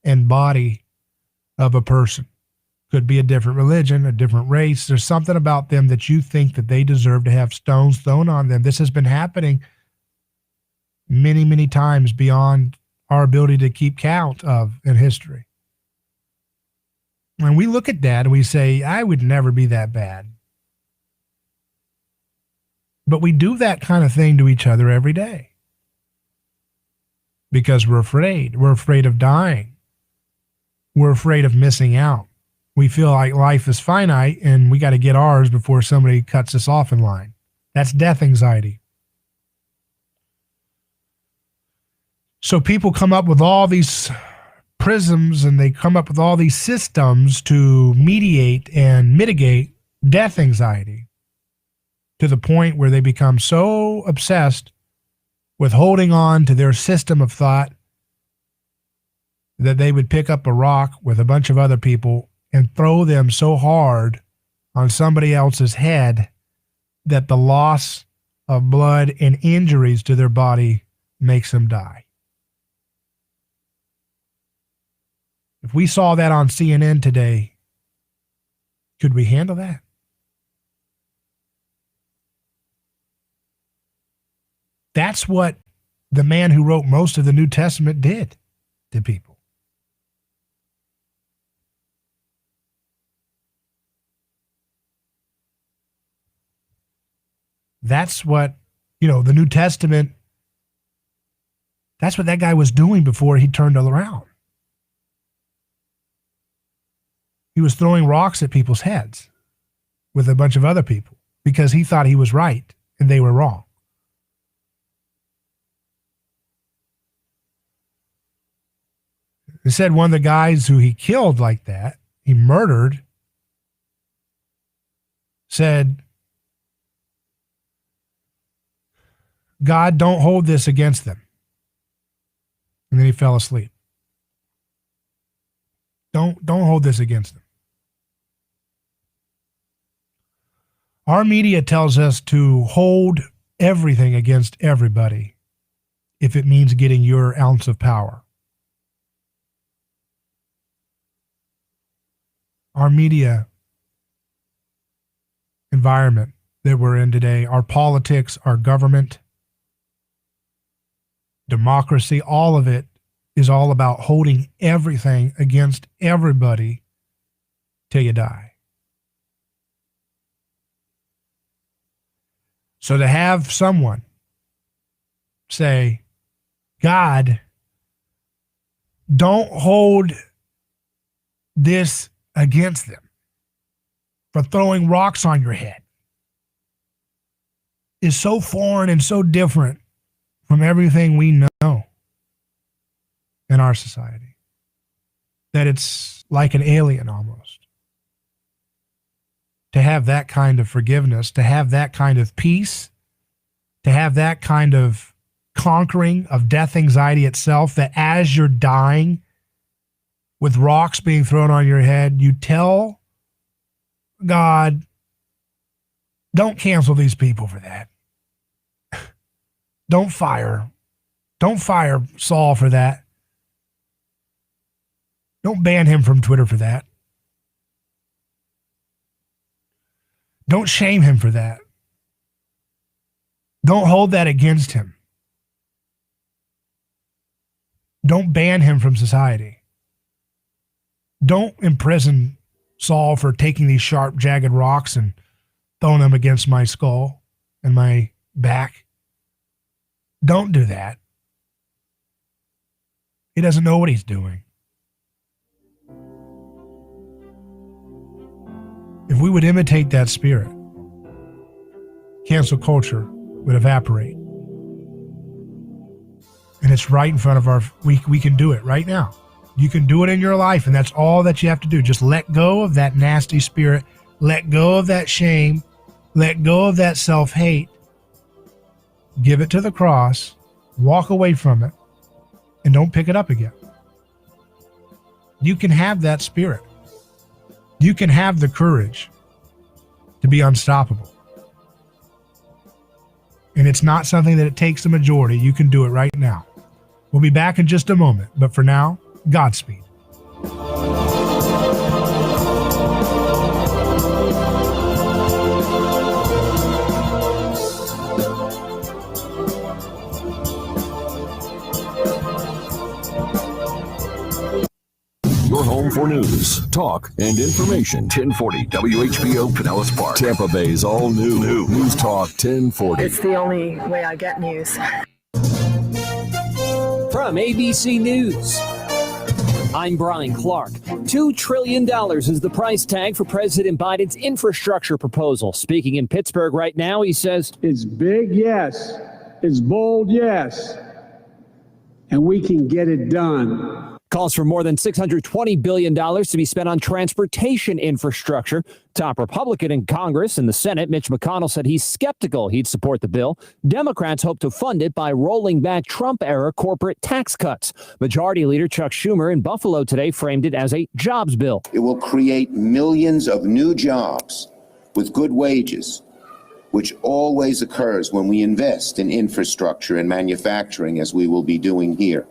and body of a person. Could be a different religion, a different race. There's something about them that you think that they deserve to have stones thrown on them. This has been happening many, many times beyond our ability to keep count of in history. When we look at that and we say, I would never be that bad. But we do that kind of thing to each other every day because we're afraid. We're afraid of dying. We're afraid of missing out. We feel like life is finite and we got to get ours before somebody cuts us off in line. That's death anxiety. So people come up with all these prisms and they come up with all these systems to mediate and mitigate death anxiety to the point where they become so obsessed with holding on to their system of thought that they would pick up a rock with a bunch of other people and throw them so hard on somebody else's head that the loss of blood and injuries to their body makes them die. If we saw that on CNN today, could we handle that? That's what the man who wrote most of the New Testament did to people. That's what, the New Testament, that's what that guy was doing before he turned around. He was throwing rocks at people's heads with a bunch of other people because he thought he was right and they were wrong. It said one of the guys who he killed like that, he murdered, said, God, don't hold this against them. And then he fell asleep. Don't hold this against them. Our media tells us to hold everything against everybody if it means getting your ounce of power. Our media environment that we're in today, our politics, our government, democracy, all of it is all about holding everything against everybody till you die. So to have someone say, God, don't hold this against them for throwing rocks on your head, is so foreign and so different from everything we know in our society that it's like an alien almost. To have that kind of forgiveness, to have that kind of peace, to have that kind of conquering of death anxiety itself, that as you're dying with rocks being thrown on your head, you tell God, don't cancel these people for that. Don't fire Saul for that. Don't ban him from Twitter for that. Don't shame him for that. Don't hold that against him. Don't ban him from society. Don't imprison Saul for taking these sharp, jagged rocks and throwing them against my skull and my back. Don't do that. He doesn't know what he's doing. If we would imitate that spirit, cancel culture would evaporate. And it's right in front of our, we can do it right now. You can do it in your life, and that's all that you have to do. Just let go of that nasty spirit. Let go of that shame. Let go of that self-hate. Give it to the cross. Walk away from it. And don't pick it up again. You can have that spirit. You can have the courage to be unstoppable. And it's not something that it takes a majority. You can do it right now. We'll be back in just a moment. But for now, Godspeed. Your home for news, talk, and information. 1040 WHBO Pinellas Park. Tampa Bay's all new News Talk 1040. It's the only way I get news. From ABC News, I'm Brian Clark. $2 trillion is the price tag for President Biden's infrastructure proposal. Speaking in Pittsburgh right now, he says, it's big, yes. It's bold, yes. And we can get it done. Calls for more than $620 billion to be spent on transportation infrastructure. Top Republican in Congress and the Senate, Mitch McConnell, said he's skeptical he'd support the bill. Democrats hope to fund it by rolling back Trump-era corporate tax cuts. Majority Leader Chuck Schumer in Buffalo today framed it as a jobs bill. It will create millions of new jobs with good wages, which always occurs when we invest in infrastructure and manufacturing, as we will be doing here.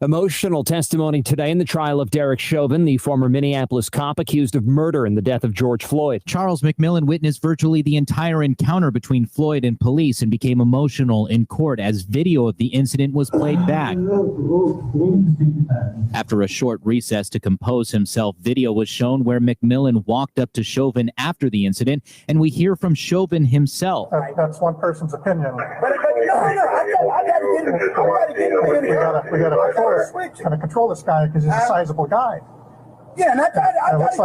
Emotional testimony today in the trial of Derek Chauvin, the former Minneapolis cop accused of murder in the death of George Floyd. Charles McMillan witnessed virtually the entire encounter between Floyd and police and became emotional in court as video of the incident was played back. After a short recess to compose himself, video was shown where McMillan walked up to Chauvin after the incident, and we hear from Chauvin himself. That's one person's opinion. We gotta control this guy because he's a sizable guy. Yeah, and it looks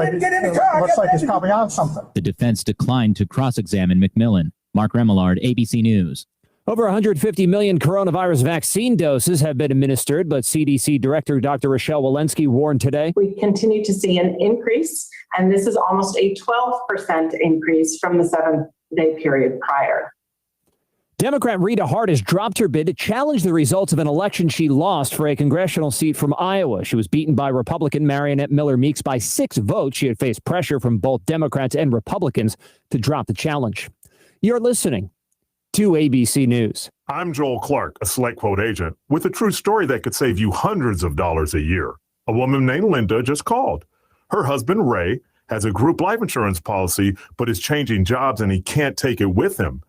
like he's probably on something. The defense declined to cross-examine McMillan. Mark Remillard, ABC News. Over 150 million coronavirus vaccine doses have been administered, but CDC Director Dr. Rochelle Walensky warned today. We continue to see an increase, and this is almost a 12% increase from the 7-day period prior. Democrat Rita Hart has dropped her bid to challenge the results of an election she lost for a congressional seat from Iowa. She was beaten by Republican Marionette Miller Meeks by 6 votes. She had faced pressure from both Democrats and Republicans to drop the challenge. You're listening to ABC News. I'm Joel Clark, a Select Quote agent, with a true story that could save you hundreds of dollars a year. A woman named Linda just called. Her husband, Ray, has a group life insurance policy, but is changing jobs and he can't take it with him.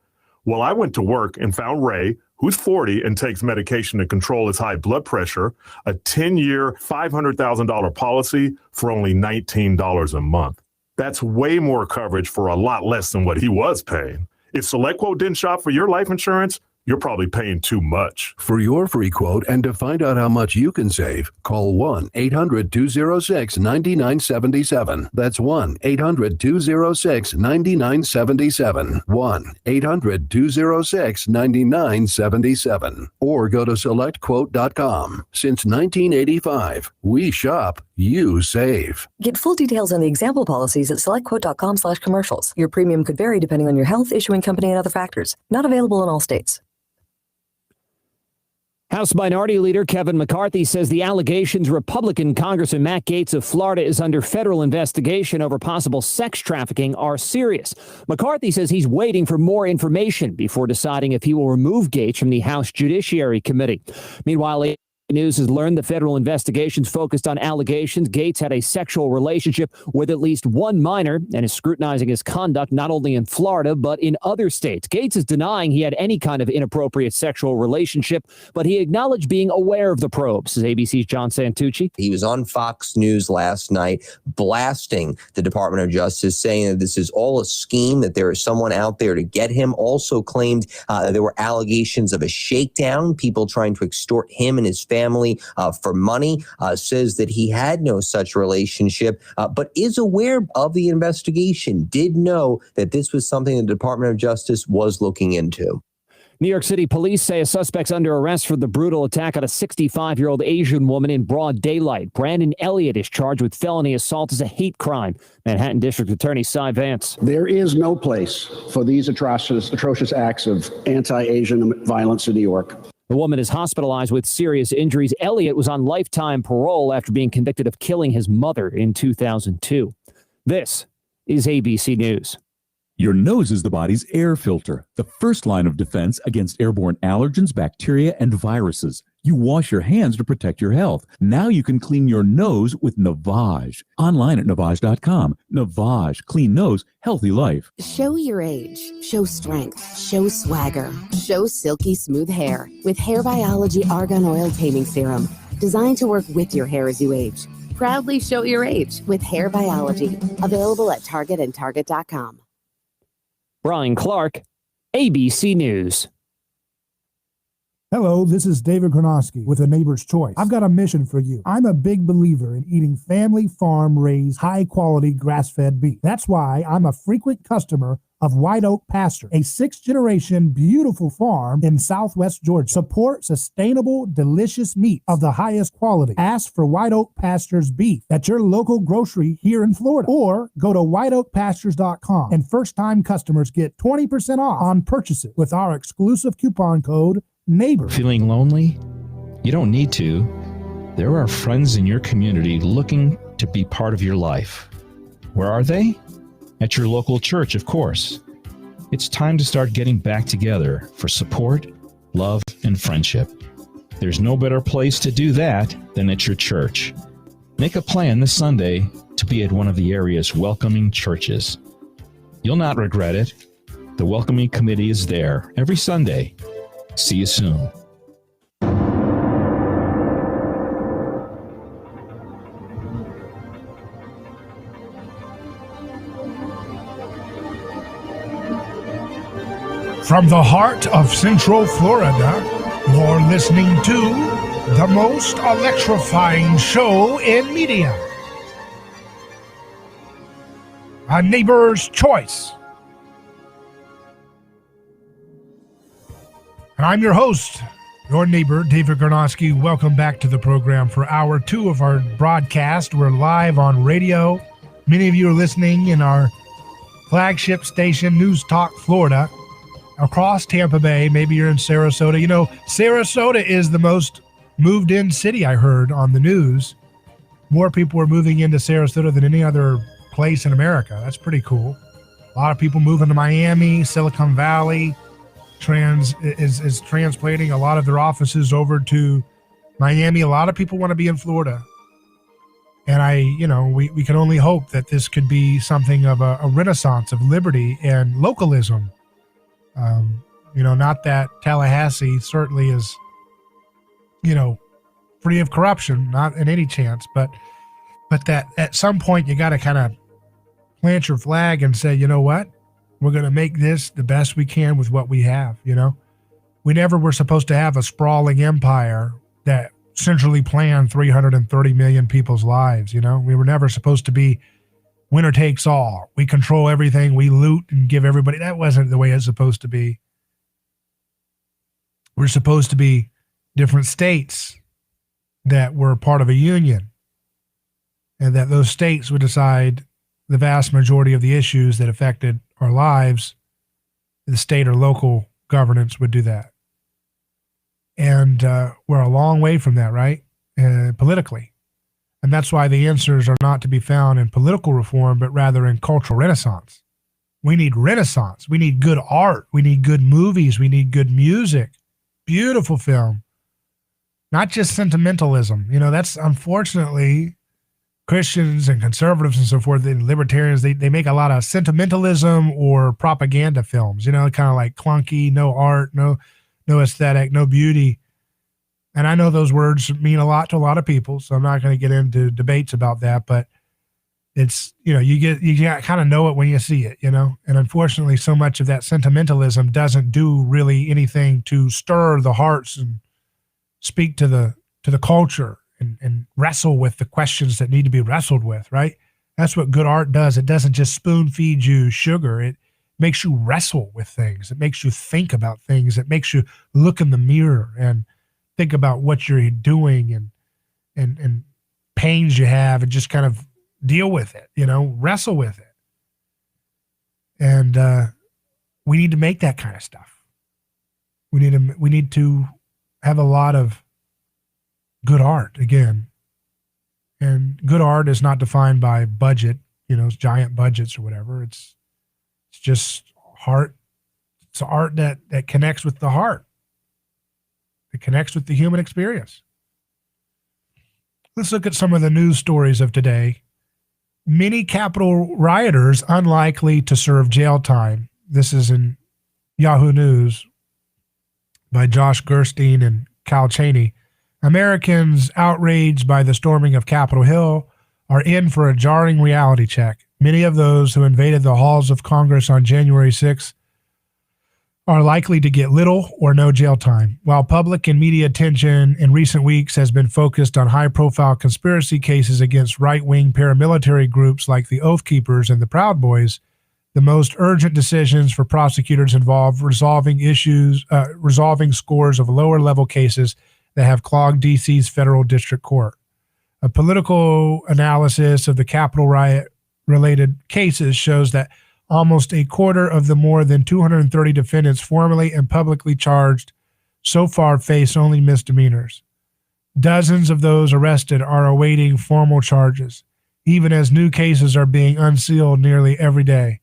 Well, I went to work and found Ray, who's 40 and takes medication to control his high blood pressure, a 10-year, $500,000 policy for only $19 a month. That's way more coverage for a lot less than what he was paying. If SelectQuote didn't shop for your life insurance, you're probably paying too much. For your free quote and to find out how much you can save, call 1-800-206-9977. That's 1-800-206-9977. 1-800-206-9977. Or go to SelectQuote.com. Since 1985, we shop, you save. Get full details on the example policies at SelectQuote.com/commercials. Your premium could vary depending on your health, issuing company, and other factors. Not available in all states. House Minority Leader Kevin McCarthy says the allegations Republican Congressman Matt Gaetz of Florida is under federal investigation over possible sex trafficking are serious. McCarthy says he's waiting for more information before deciding if he will remove Gaetz from the House Judiciary Committee. Meanwhile, News has learned the federal investigations focused on allegations Gaetz had a sexual relationship with at least one minor and is scrutinizing his conduct not only in Florida, but in other states. Gaetz is denying he had any kind of inappropriate sexual relationship, but he acknowledged being aware of the probes, says ABC's John Santucci. He was on Fox News last night blasting the Department of Justice, saying that this is all a scheme, that there is someone out there to get him. Also claimed there were allegations of a shakedown, people trying to extort him and his family for money, says that he had no such relationship, but is aware of the investigation, did know that this was something the Department of Justice was looking into. New York City police say a suspect's under arrest for the brutal attack on a 65-year-old Asian woman in broad daylight. Brandon Elliott is charged with felony assault as a hate crime. Manhattan District Attorney Cy Vance. There is no place for these atrocious acts of anti-Asian violence in New York. The woman is hospitalized with serious injuries. Elliott was on lifetime parole after being convicted of killing his mother in 2002. This is ABC News. Your nose is the body's air filter, the first line of defense against airborne allergens, bacteria, and viruses. You wash your hands to protect your health. Now you can clean your nose with Navage. Online at Navage.com. Navage. Clean nose, healthy life. Show your age. Show strength. Show swagger. Show silky smooth hair with Hair Biology Argan Oil Taming Serum. Designed to work with your hair as you age. Proudly show your age with Hair Biology. Available at Target and Target.com. Brian Clark, ABC News. Hello, this is David Kronosky with A Neighbor's Choice. I've got a mission for you. I'm a big believer in eating family farm-raised, high-quality grass-fed beef. That's why I'm a frequent customer of White Oak Pasture, a 6th-generation beautiful farm in southwest Georgia. Support sustainable, delicious meat of the highest quality. Ask for White Oak Pasture's beef at your local grocery here in Florida, or go to whiteoakpastures.com, and first-time customers get 20% off on purchases with our exclusive coupon code NEIGHBOR. Feeling lonely? You don't need to. There are friends in your community looking to be part of your life. Where are they? At your local church, of course. It's time to start getting back together for support, love, and friendship. There's no better place to do that than at your church. Make a plan this Sunday to be at one of the area's welcoming churches. You'll not regret it. The welcoming committee is there every Sunday. See you soon. From the heart of Central Florida, you're listening to the most electrifying show in media. A Neighbor's Choice. And I'm your host, your neighbor, David Garnosky. Welcome back to the program for hour 2 of our broadcast. We're live on radio. Many of you are listening in our flagship station, News Talk Florida, across Tampa Bay. Maybe you're in Sarasota. You know, Sarasota is the most moved in city, I heard on the news. More people are moving into Sarasota than any other place in America. That's pretty cool. A lot of people moving to Miami, Silicon Valley. Is transplanting a lot of their offices over to Miami. A lot of people want to be in Florida. And we can only hope that this could be something of a renaissance of liberty and localism. Not that Tallahassee certainly is, free of corruption, not in any chance, but that at some point you got to kind of plant your flag and say, you know what, we're going to make this the best we can with what we have. We never were supposed to have a sprawling empire that centrally planned 330 million people's lives. We were never supposed to be winner takes all. We control everything. We loot and give everybody. That wasn't the way it's supposed to be. We're supposed to be different states that were part of a union, and that those states would decide the vast majority of the issues that affected our lives. The state or local governance would do that. And we're a long way from that, right? Politically. And that's why the answers are not to be found in political reform, but rather in cultural renaissance. We need renaissance. We need good art. We need good movies. We need good music, beautiful film, not just sentimentalism. That's unfortunately Christians and conservatives and so forth, and libertarians, they make a lot of sentimentalism or propaganda films, kind of like clunky, no art, no aesthetic, no beauty. And I know those words mean a lot to a lot of people, so I'm not going to get into debates about that, but it's, you kind of know it when you see it, and unfortunately so much of that sentimentalism doesn't do really anything to stir the hearts and speak to the culture and wrestle with the questions that need to be wrestled with, right? That's what good art does. It doesn't just spoon feed you sugar. It makes you wrestle with things. It makes you think about things. It makes you look in the mirror and think about what you're doing and pains you have, and just kind of deal with it, wrestle with it. And we need to make that kind of stuff. We need to have a lot of good art again. And good art is not defined by budget, giant budgets or whatever. It's just heart. It's art that connects with the heart. It connects with the human experience. Let's look at some of the news stories of today. Many Capitol rioters unlikely to serve jail time. This is in Yahoo News by Josh Gerstein and Kyle Cheney. Americans outraged by the storming of Capitol Hill are in for a jarring reality check. Many of those who invaded the halls of Congress on January 6th are likely to get little or no jail time. While public and media attention in recent weeks has been focused on high-profile conspiracy cases against right-wing paramilitary groups like the Oath Keepers and the Proud Boys, the most urgent decisions for prosecutors involve resolving scores of lower-level cases that have clogged D.C.'s federal district court. A political analysis of the Capitol riot-related cases shows that almost a quarter of the more than 230 defendants formally and publicly charged so far face only misdemeanors. Dozens of those arrested are awaiting formal charges, even as new cases are being unsealed nearly every day.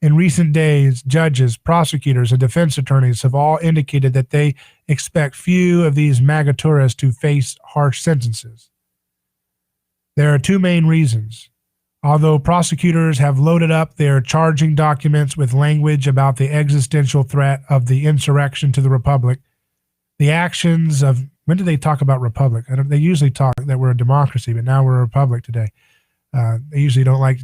In recent days, judges, prosecutors, and defense attorneys have all indicated that they expect few of these MAGA tourists to face harsh sentences. There are two main reasons. Although prosecutors have loaded up their charging documents with language about the existential threat of the insurrection to the republic, the actions of, when do they talk about republic? They usually talk that we're a democracy, but now we're a republic today. They usually don't like,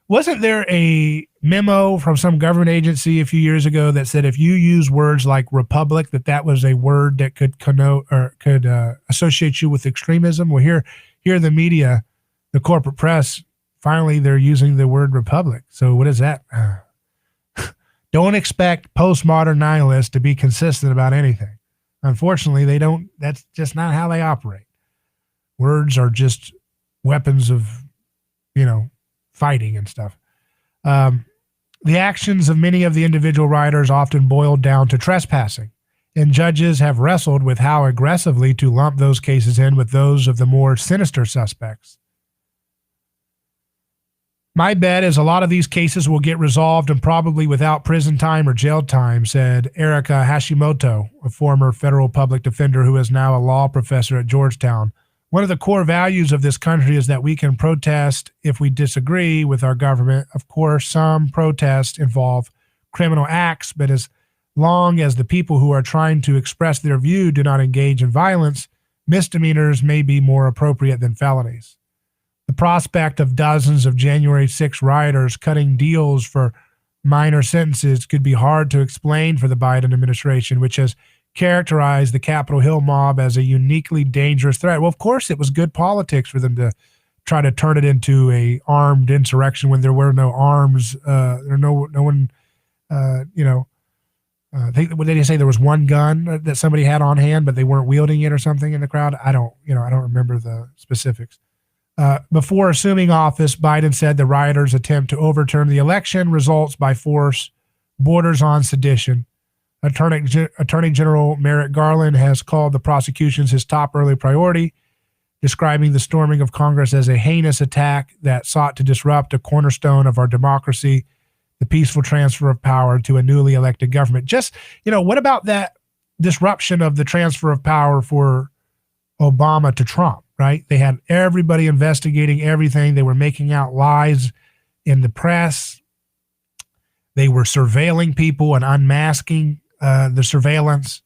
wasn't there a memo from some government agency a few years ago that said if you use words like republic, that was a word that could connote or could associate you with extremism? Well, here the media, the corporate press, finally they're using the word republic. So what is that? Don't expect postmodern nihilists to be consistent about anything. Unfortunately, they don't. That's just not how they operate. Words are just weapons of, fighting and stuff. The actions of many of the individual rioters often boiled down to trespassing, and judges have wrestled with how aggressively to lump those cases in with those of the more sinister suspects. My bet is a lot of these cases will get resolved and probably without prison time or jail time, said Erica Hashimoto, a former federal public defender who is now a law professor at Georgetown, One of the core values of this country is that we can protest if we disagree with our government. Of course, some protests involve criminal acts, but as long as the people who are trying to express their view do not engage in violence, misdemeanors may be more appropriate than felonies. The prospect of dozens of January 6 rioters cutting deals for minor sentences could be hard to explain for the Biden administration, which has characterized the Capitol Hill mob as a uniquely dangerous threat. Well, of course, it was good politics for them to try to turn it into a armed insurrection when there were no arms. No one, what did they say? There was one gun that somebody had on hand, but they weren't wielding it or something in the crowd. I don't remember the specifics. Before assuming office, Biden said the rioters' attempt to overturn the election results by force borders on sedition. Attorney General Merrick Garland has called the prosecutions his top early priority, describing the storming of Congress as a heinous attack that sought to disrupt a cornerstone of our democracy, the peaceful transfer of power to a newly elected government. Just, what about that disruption of the transfer of power for Obama to Trump, right? They had everybody investigating everything. They were making out lies in the press. They were surveilling people and unmasking the surveillance,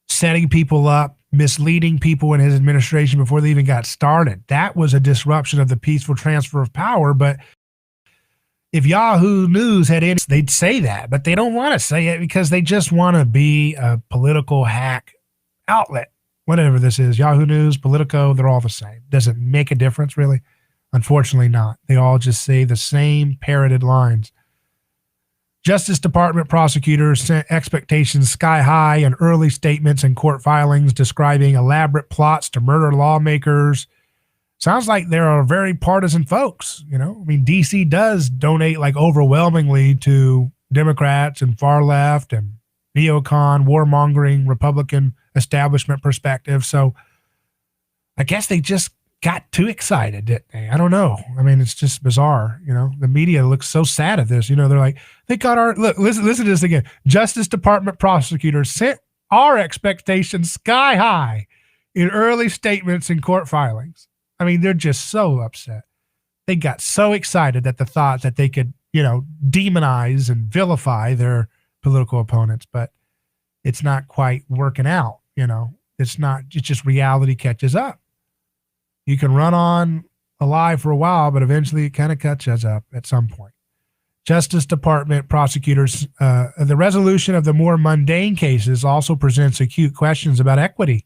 setting people up, misleading people in his administration before they even got started. That was a disruption of the peaceful transfer of power. But if Yahoo News had any, they'd say that, but they don't want to say it because they just want to be a political hack outlet. Whatever this is, Yahoo News, Politico, they're all the same. Does it make a difference, really? Unfortunately not. They all just say the same parroted lines. Justice Department prosecutors sent expectations sky high in early statements and court filings describing elaborate plots to murder lawmakers. Sounds like there are very partisan folks, D.C. does donate overwhelmingly to Democrats and far left and neocon, warmongering, Republican establishment perspective. So I guess they just got too excited, didn't they? I don't know. It's just bizarre. The media looks so sad at this. They're like, they got our, look, listen to this again. Justice Department prosecutors sent our expectations sky high in early statements and court filings. They're just so upset. They got so excited at the thought that they could, demonize and vilify their political opponents, but it's not quite working out. It's just reality catches up. You can run on a lie for a while, but eventually it kind of catches up at some point. Justice Department prosecutors, the resolution of the more mundane cases also presents acute questions about equity.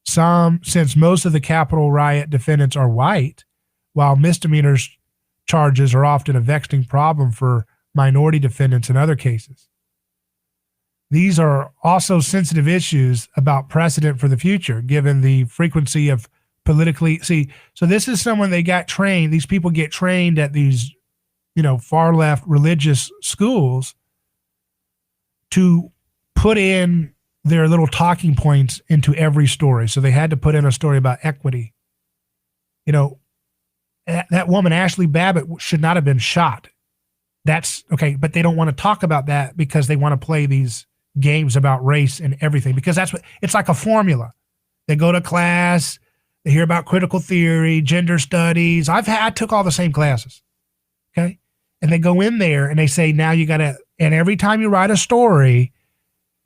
Since most of the Capitol riot defendants are white, while misdemeanors charges are often a vexing problem for minority defendants in other cases. These are also sensitive issues about precedent for the future, given the frequency of so this is someone they got trained. These people get trained at these, far left religious schools to put in their little talking points into every story. So they had to put in a story about equity. That woman, Ashley Babbitt, should not have been shot. That's okay. But they don't want to talk about that because they want to play these games about race and everything, because it's like a formula. They go to class, they hear about critical theory, gender studies. I took all the same classes. Okay. And they go in there and they say, now you got to, and every time you write a story,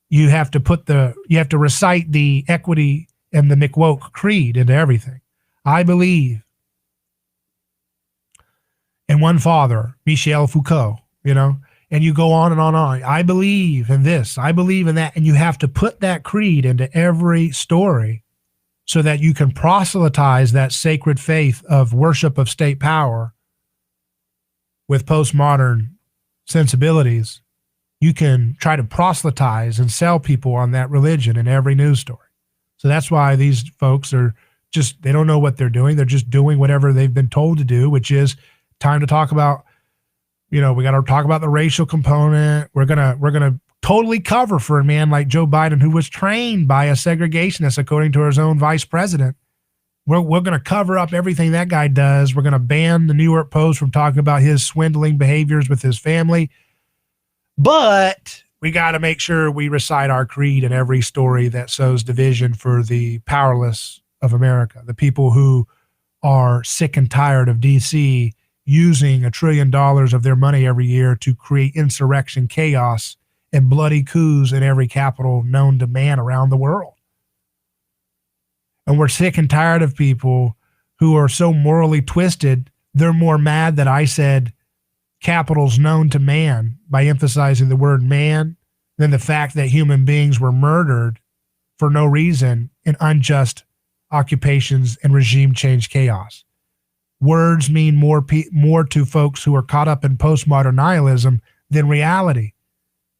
you have to recite the equity and the McWoke creed into everything. I believe in one Father, Michel Foucault, and you go on and on and on. I believe in this, I believe in that. And you have to put that creed into every story so that you can proselytize that sacred faith of worship of state power with postmodern sensibilities. You can try to proselytize and sell people on that religion in every news story. So that's why these folks are they don't know what they're doing. They're just doing whatever they've been told to do, which is time to talk about, we got to talk about the racial component. We're going to totally cover for a man like Joe Biden, who was trained by a segregationist, according to his own vice president. We're going to cover up everything that guy does. We're going to ban the New York Post from talking about his swindling behaviors with his family. But we got to make sure we recite our creed in every story that sows division for the powerless of America, the people who are sick and tired of D.C. using $1 trillion of their money every year to create insurrection, chaos, and bloody coups in every capital known to man around the world. And we're sick and tired of people who are so morally twisted, they're more mad that I said capitals known to man by emphasizing the word man than the fact that human beings were murdered for no reason in unjust occupations and regime change chaos. Words mean more to folks who are caught up in postmodern nihilism than reality.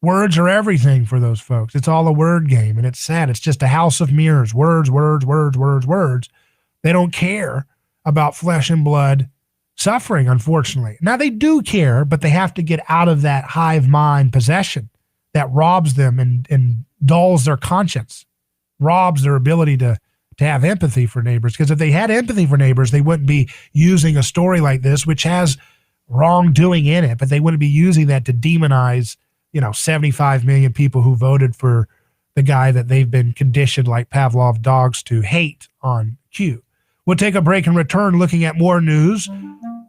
Words are everything for those folks. It's all a word game, and it's sad. It's just a house of mirrors. Words, words, words, words, words. They don't care about flesh and blood suffering, unfortunately. Now, they do care, but they have to get out of that hive mind possession that robs them and dulls their conscience, robs their ability to have empathy for neighbors. Because if they had empathy for neighbors, they wouldn't be using a story like this, which has wrongdoing in it, but they wouldn't be using that to demonize 75 million people who voted for the guy that they've been conditioned like Pavlov dogs to hate on cue. We'll take a break and return looking at more news.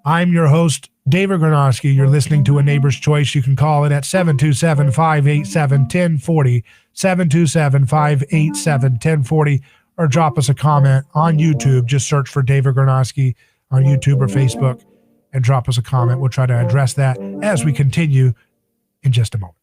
I'm your host, David Granosky. You're listening to A Neighbor's Choice. You can call it at 727-587-1040, 727-587-1040, or drop us a comment on YouTube. Just search for David Granosky on YouTube or Facebook and drop us a comment. We'll try to address that as we continue in just a moment.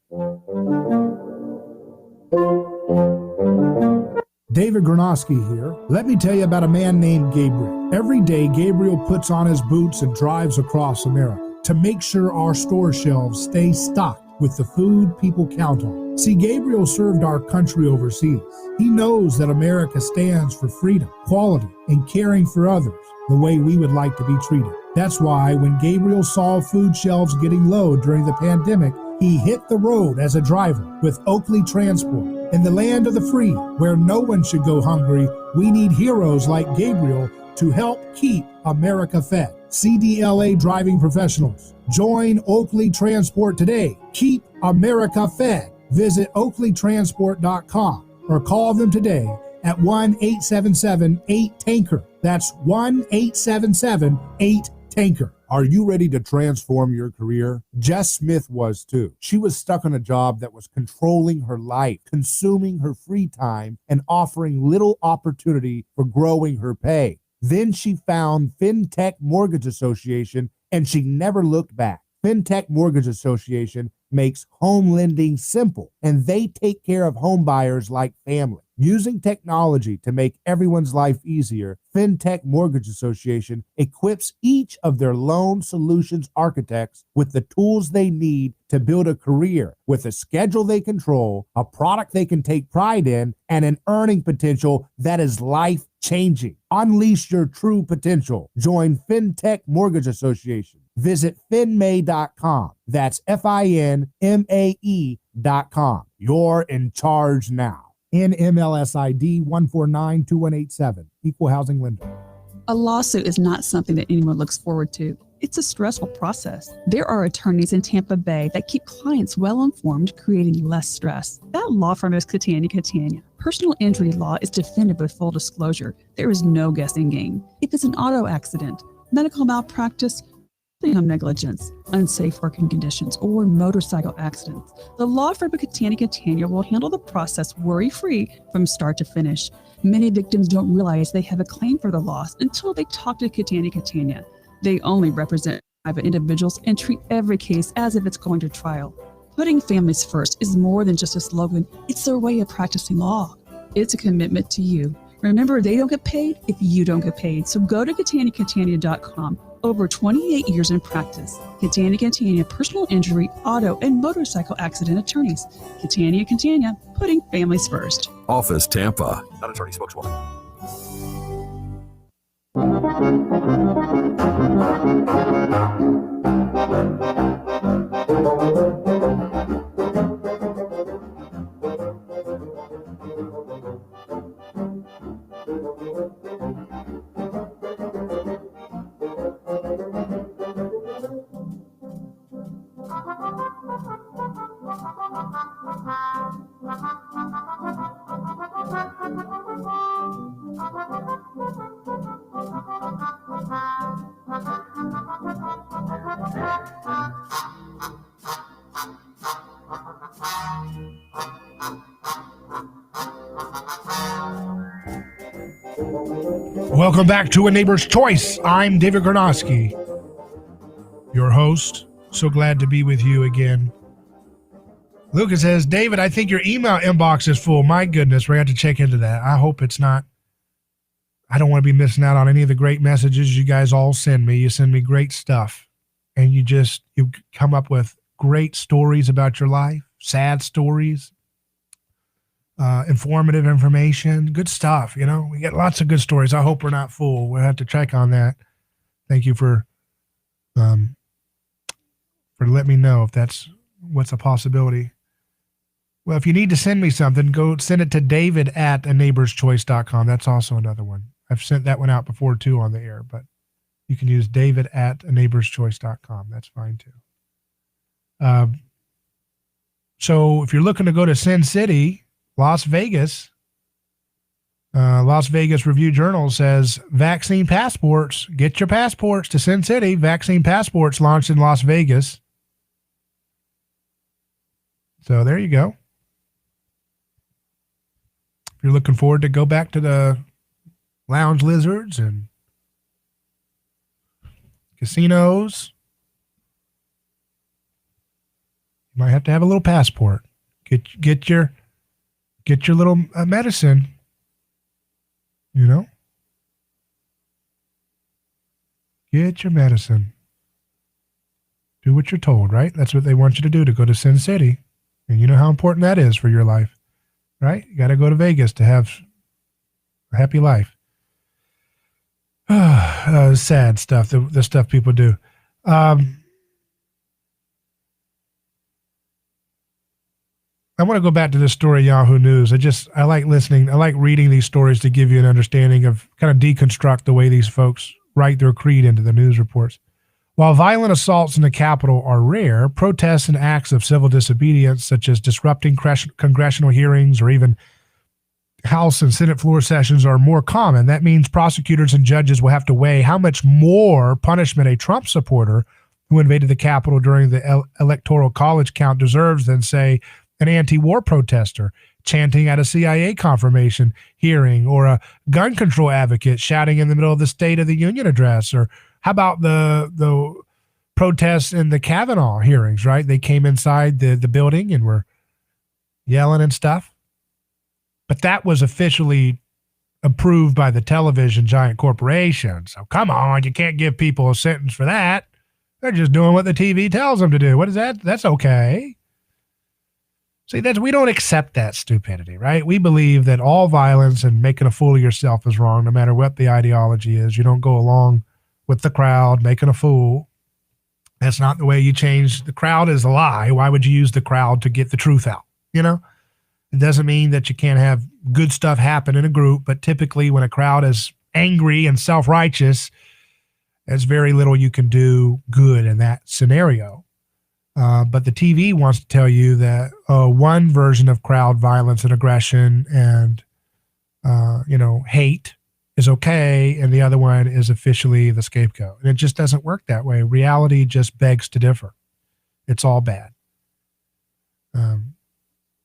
David Granosky here. Let me tell you about a man named Gabriel. Every day, Gabriel puts on his boots and drives across America to make sure our store shelves stay stocked with the food people count on. See, Gabriel served our country overseas. He knows that America stands for freedom, quality, and caring for others the way we would like to be treated. That's why when Gabriel saw food shelves getting low during the pandemic, he hit the road as a driver with Oakley Transport. In the land of the free, where no one should go hungry, we need heroes like Gabriel to help keep America fed. CDLA driving professionals, join Oakley Transport today. Keep America fed. Visit oakleytransport.com or call them today at 1-877-8-TANKER. That's 1-877-8-TANKER. Are you ready to transform your career? Jess Smith was too. She was stuck on a job that was controlling her life, consuming her free time, and offering little opportunity for growing her pay. Then she found FinTech Mortgage Association, and she never looked back. FinTech Mortgage Association makes home lending simple, and they take care of home buyers like family. Using technology to make everyone's life easier, FinTech Mortgage Association equips each of their loan solutions architects with the tools they need to build a career with a schedule they control, a product they can take pride in, and an earning potential that is life-changing. Unleash your true potential. Join FinTech Mortgage Association. Visit finmay.com. That's FINMAE.com. You're in charge now. NMLS ID 1492187. Equal housing lender. A lawsuit is not something that anyone looks forward to. It's a stressful process. There are attorneys in Tampa Bay that keep clients well informed, creating less stress. That law firm is Catania. Personal injury law is defended with full disclosure. There is no guessing game. If it's an auto accident, medical malpractice, home negligence, unsafe working conditions, or motorcycle accidents, the law firm of Catania will handle the process worry-free from start to finish. Many victims don't realize they have a claim for the loss until they talk to Catania. They only represent private individuals and treat every case as if it's going to trial. Putting families first is more than just a slogan. It's their way of practicing law. It's a commitment to you. Remember, they don't get paid if you don't get paid. So go to Catania.com. Over 28 years in practice. Catania, personal injury, auto, and motorcycle accident attorneys. Catania, putting families first. Office Tampa. Not attorney spokeswoman. Welcome back to A Neighbor's Choice. I'm David Garnosky, your host. So glad to be with you again. Lucas says, David, I think your email inbox is full. My goodness, we're going to have to check into that. I hope it's not. I don't want to be missing out on any of the great messages you guys all send me. You send me great stuff, and you come up with great stories about your life, sad stories, informative information, good stuff. You know, we get lots of good stories. I hope we're not full. We'll have to check on that. Thank you for letting me know if that's what's a possibility. Well, if you need to send me something, go send it to david@aneighborschoice.com. That's also another one. I've sent that one out before too on the air, but you can use david@aneighborschoice.com. That's fine too. So if you're looking to go to Sin City, Las Vegas Review-Journal says vaccine passports. Get your passports to Sin City. Vaccine passports launched in Las Vegas. So there you go. If you're looking forward to go back to the lounge lizards and casinos, you might have to have a little passport. Get your little medicine, you know? Get your medicine. Do what you're told, right? That's what they want you to do, to go to Sin City. And you know how important that is for your life, right? You got to go to Vegas to have a happy life. Sad stuff, the stuff people do. I want to go back to this story, Yahoo News. I like listening. I like reading these stories to give you an understanding of, kind of deconstruct the way these folks write their creed into the news reports. While violent assaults in the Capitol are rare, protests and acts of civil disobedience, such as disrupting congressional hearings or even House and Senate floor sessions, are more common. That means prosecutors and judges will have to weigh how much more punishment a Trump supporter who invaded the Capitol during the Electoral College count deserves than, say, an anti-war protester chanting at a CIA confirmation hearing, or a gun control advocate shouting in the middle of the State of the Union address. Or how about the protests in the Kavanaugh hearings, right? They came inside the building and were yelling and stuff. But that was officially approved by the television giant corporation. So come on, you can't give people a sentence for that. They're just doing what the TV tells them to do. What is that? That's okay. See, we don't accept that stupidity, right? We believe that all violence and making a fool of yourself is wrong, no matter what the ideology is. You don't go along with the crowd making a fool. That's not the way you change. The crowd is a lie. Why would you use the crowd to get the truth out? You know, it doesn't mean that you can't have good stuff happen in a group, but typically when a crowd is angry and self-righteous, there's very little you can do good in that scenario. But the TV wants to tell you that one version of crowd violence and aggression and, hate is okay, and the other one is officially the scapegoat. And it just doesn't work that way. Reality just begs to differ. It's all bad. The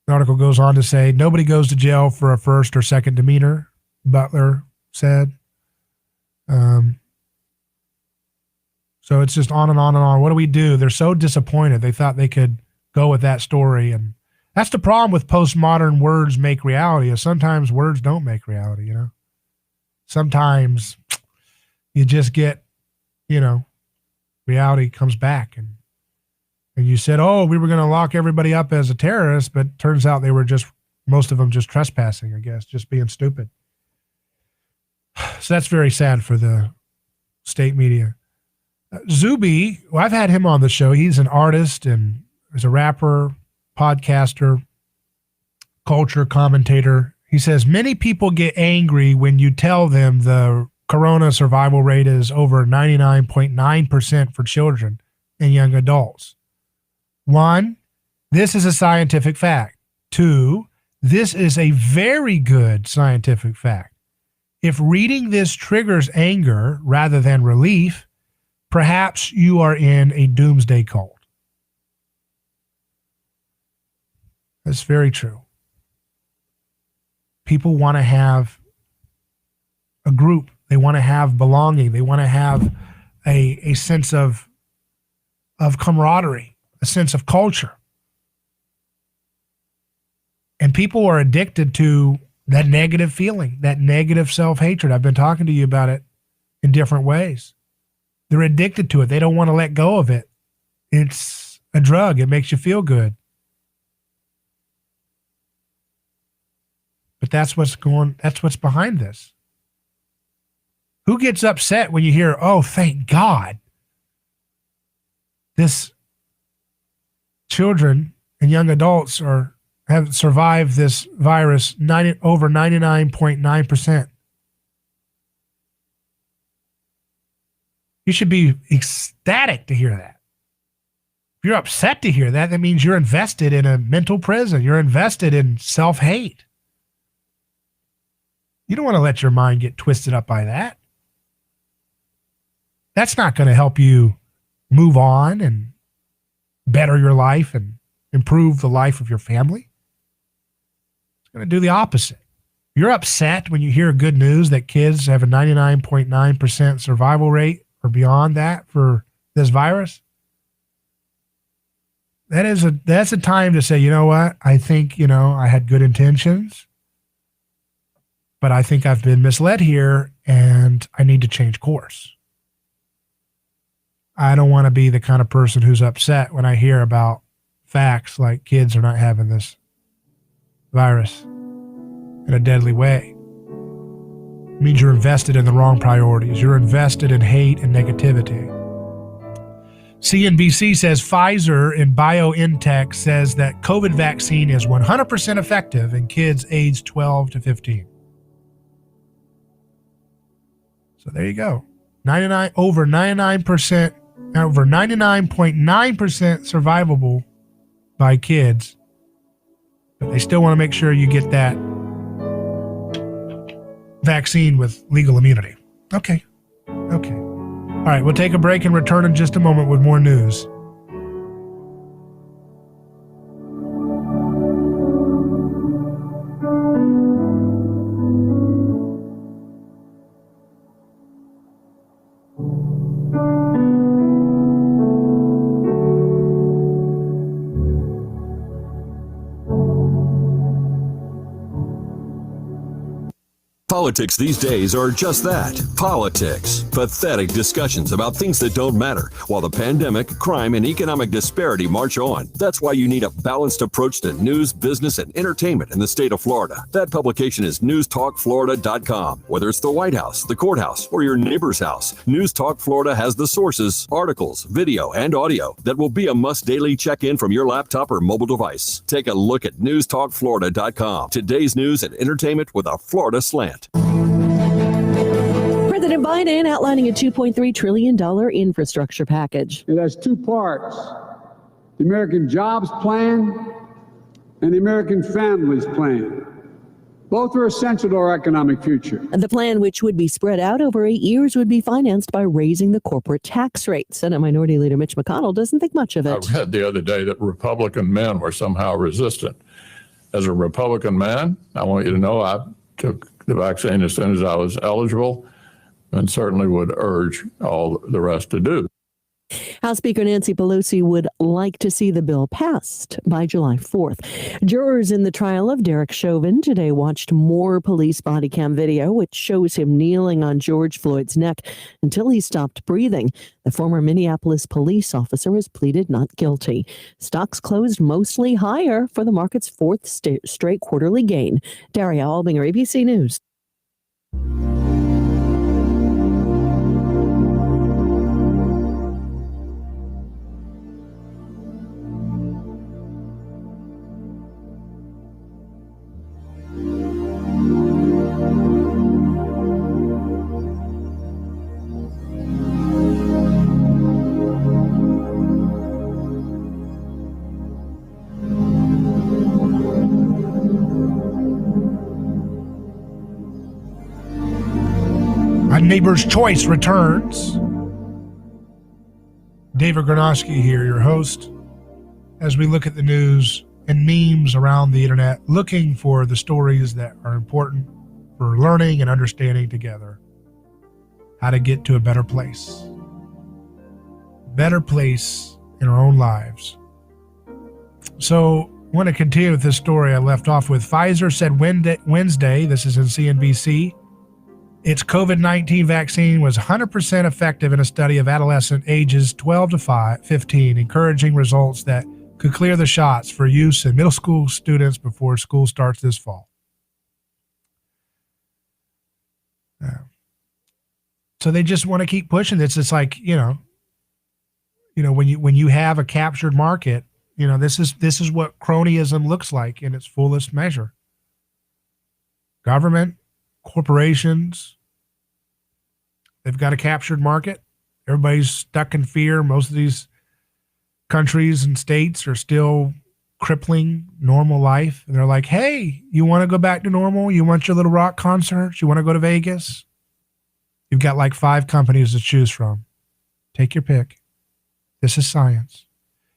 article goes on to say, nobody goes to jail for a first or second demeanor, Butler said. So it's just on and on and on. What do we do? They're so disappointed. They thought they could go with that story. And that's the problem with postmodern words make reality, is sometimes words don't make reality, you know? Sometimes you just get, reality comes back. And you said, we were going to lock everybody up as a terrorist, but turns out they were most of them just trespassing, I guess, just being stupid. So that's very sad for the state media. Zuby, I've had him on the show. He's an artist and is a rapper, podcaster, culture commentator. He says, many people get angry when you tell them the corona survival rate is over 99.9% for children and young adults. 1, this is a scientific fact. 2, this is a very good scientific fact. If reading this triggers anger rather than relief, perhaps you are in a doomsday cult. That's very true. People want to have a group They want to have belonging. They want to have a sense of camaraderie, a sense of culture. And people are addicted to that negative feeling, that negative self-hatred. I've been talking to you about it in different ways. They're addicted to it. They don't want to let go of it. It's a drug. It makes you feel good. But that's what's behind this. Who gets upset when you hear, oh, thank God, this children and young adults have survived this virus over 99.9%. You should be ecstatic to hear that. If you're upset to hear that, that means you're invested in a mental prison. You're invested in self-hate. You don't want to let your mind get twisted up by that. That's not going to help you move on and better your life and improve the life of your family. It's going to do the opposite. You're upset when you hear good news that kids have a 99.9% survival rate or beyond that for this virus. That's a time to say, you know what? I think, I had good intentions, but I think I've been misled here and I need to change course. I don't want to be the kind of person who's upset when I hear about facts like kids are not having this virus in a deadly way. It means you're invested in the wrong priorities. You're invested in hate and negativity. CNBC says Pfizer and BioNTech says that COVID vaccine is 100% effective in kids aged 12 to 15. So there you go. Over 99.9% survivable by kids. But they still want to make sure you get that vaccine with legal immunity. Okay. All right, we'll take a break and return in just a moment with more news. Politics these days are just that, politics. Pathetic discussions about things that don't matter, while the pandemic, crime, and economic disparity march on. That's why you need a balanced approach to news, business, and entertainment in the state of Florida. That publication is newstalkflorida.com. Whether it's the White House, the courthouse, or your neighbor's house, News Talk Florida has the sources, articles, video, and audio that will be a must daily check-in from your laptop or mobile device. Take a look at newstalkflorida.com. Today's news and entertainment with a Florida slant. President Biden outlining a $2.3 trillion infrastructure package. It has two parts, the American Jobs Plan and the American Families Plan. Both are essential to our economic future. The plan, which would be spread out over 8 years, would be financed by raising the corporate tax rate. Senate Minority Leader Mitch McConnell doesn't think much of it. I read the other day that Republican men were somehow resistant. As a Republican man, I want you to know I took the vaccine as soon as I was eligible, and certainly would urge all the rest to do. House Speaker Nancy Pelosi would like to see the bill passed by July 4th. Jurors in the trial of Derek Chauvin today watched more police body cam video, which shows him kneeling on George Floyd's neck until he stopped breathing. The former Minneapolis police officer has pleaded not guilty. Stocks closed mostly higher for the market's fourth straight quarterly gain. Daria Albinger, ABC News. Neighbor's Choice returns. David Granosky here, your host, as we look at the news and memes around the internet, looking for the stories that are important for learning and understanding together. how to get to a better place. Better place in our own lives. So I want to continue with this story I left off with. Pfizer said Wednesday, this is in CNBC, its COVID-19 vaccine was 100% effective in a study of adolescent ages 12 to 15, encouraging results that could clear the shots for use in middle school students before school starts this fall. So they just want to keep pushing this. It's like, when you have a captured market, this is what cronyism looks like in its fullest measure. Government, corporations, they've got a captured market. Everybody's stuck in fear. Most of these countries and states are still crippling normal life. And they're like, hey, you want to go back to normal? You want your little rock concerts? You want to go to Vegas? You've got like 5 companies to choose from. Take your pick. This is science.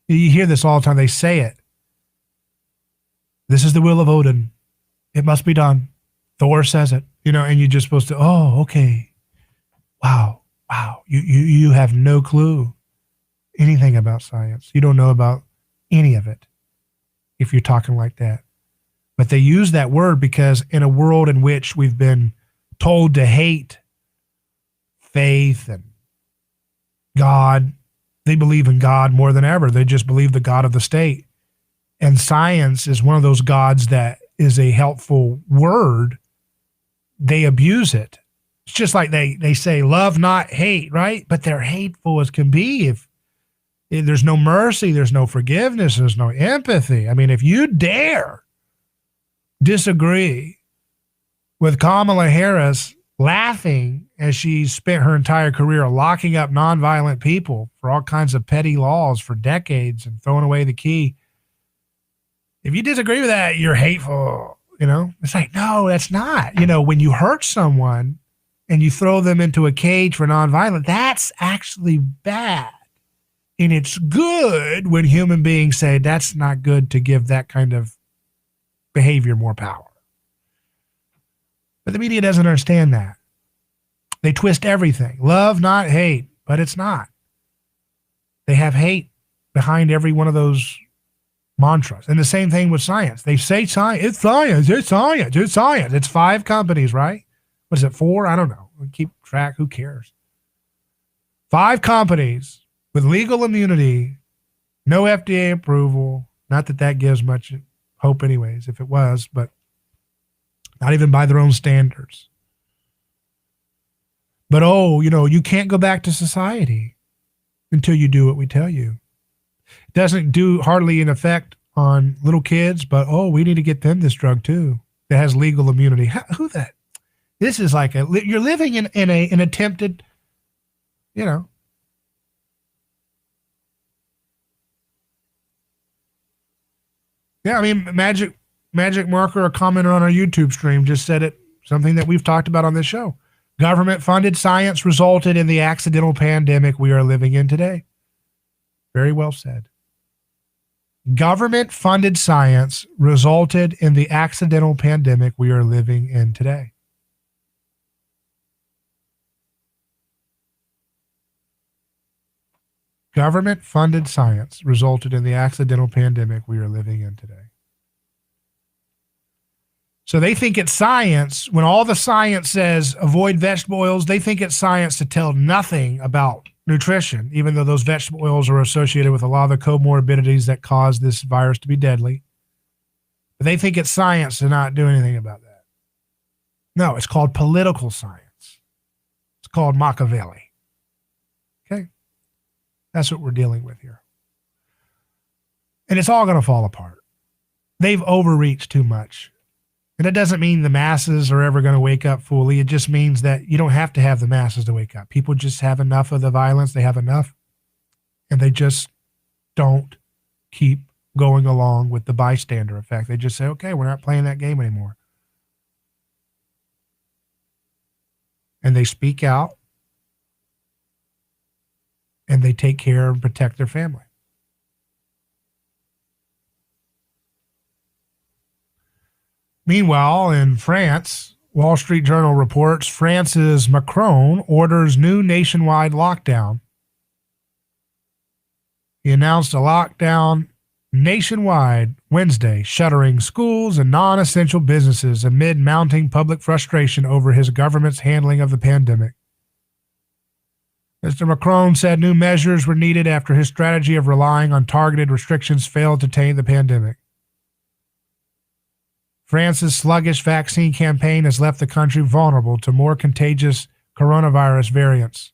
You hear this all the time. They say it. This is the will of Odin. It must be done. Thor says it, and you're just supposed to, oh, okay. Wow. You have no clue anything about science. You don't know about any of it if you're talking like that. But they use that word because in a world in which we've been told to hate faith and God, they believe in God more than ever. They just believe the God of the state. And science is one of those gods that is a helpful word. They abuse it. It's just like they say love, not hate, right? But they're hateful as can be. If there's no mercy, there's no forgiveness, there's no empathy. I mean, if you dare disagree with Kamala Harris laughing as she spent her entire career locking up nonviolent people for all kinds of petty laws for decades and throwing away the key. If you disagree with that, you're hateful, It's like, no, that's not. When you hurt someone and you throw them into a cage for nonviolent, that's actually bad. And it's good when human beings say that's not good to give that kind of behavior more power. But the media doesn't understand that. They twist everything. Love, not hate, but it's not. They have hate behind every one of those mantras. And the same thing with science. They say science, it's science, it's science, it's science. It's 5 companies, right? What is it, 4? I don't know. We keep track. Who cares? 5 companies with legal immunity, no FDA approval. Not that that gives much hope anyways, if it was, but not even by their own standards. But, you can't go back to society until you do what we tell you. It doesn't do hardly an effect on little kids, but, we need to get them this drug too that has legal immunity. Who that? This is like you're living in an attempted, Yeah, I mean, Magic Marker, a commenter on our YouTube stream, just said it, something that we've talked about on this show. Government-funded science resulted in the accidental pandemic we are living in today. Very well said. Government-funded science resulted in the accidental pandemic we are living in today. Government-funded science resulted in the accidental pandemic we are living in today. So they think it's science. When all the science says avoid vegetable oils, they think it's science to tell nothing about nutrition, even though those vegetable oils are associated with a lot of the comorbidities that cause this virus to be deadly. But they think it's science to not do anything about that. No, it's called political science. It's called Machiavelli. Okay? That's what we're dealing with here. And it's all going to fall apart. They've overreached too much. And it doesn't mean the masses are ever going to wake up fully. It just means that you don't have to have the masses to wake up. People just have enough of the violence. They have enough. And they just don't keep going along with the bystander effect. They just say, okay, we're not playing that game anymore. And they speak out. And they take care and protect their family. Meanwhile, in France, Wall Street Journal reports France's Macron orders new nationwide lockdown. He announced a lockdown nationwide Wednesday, shuttering schools and non-essential businesses amid mounting public frustration over his government's handling of the pandemic. Mr. Macron said new measures were needed after his strategy of relying on targeted restrictions failed to tame the pandemic. France's sluggish vaccine campaign has left the country vulnerable to more contagious coronavirus variants,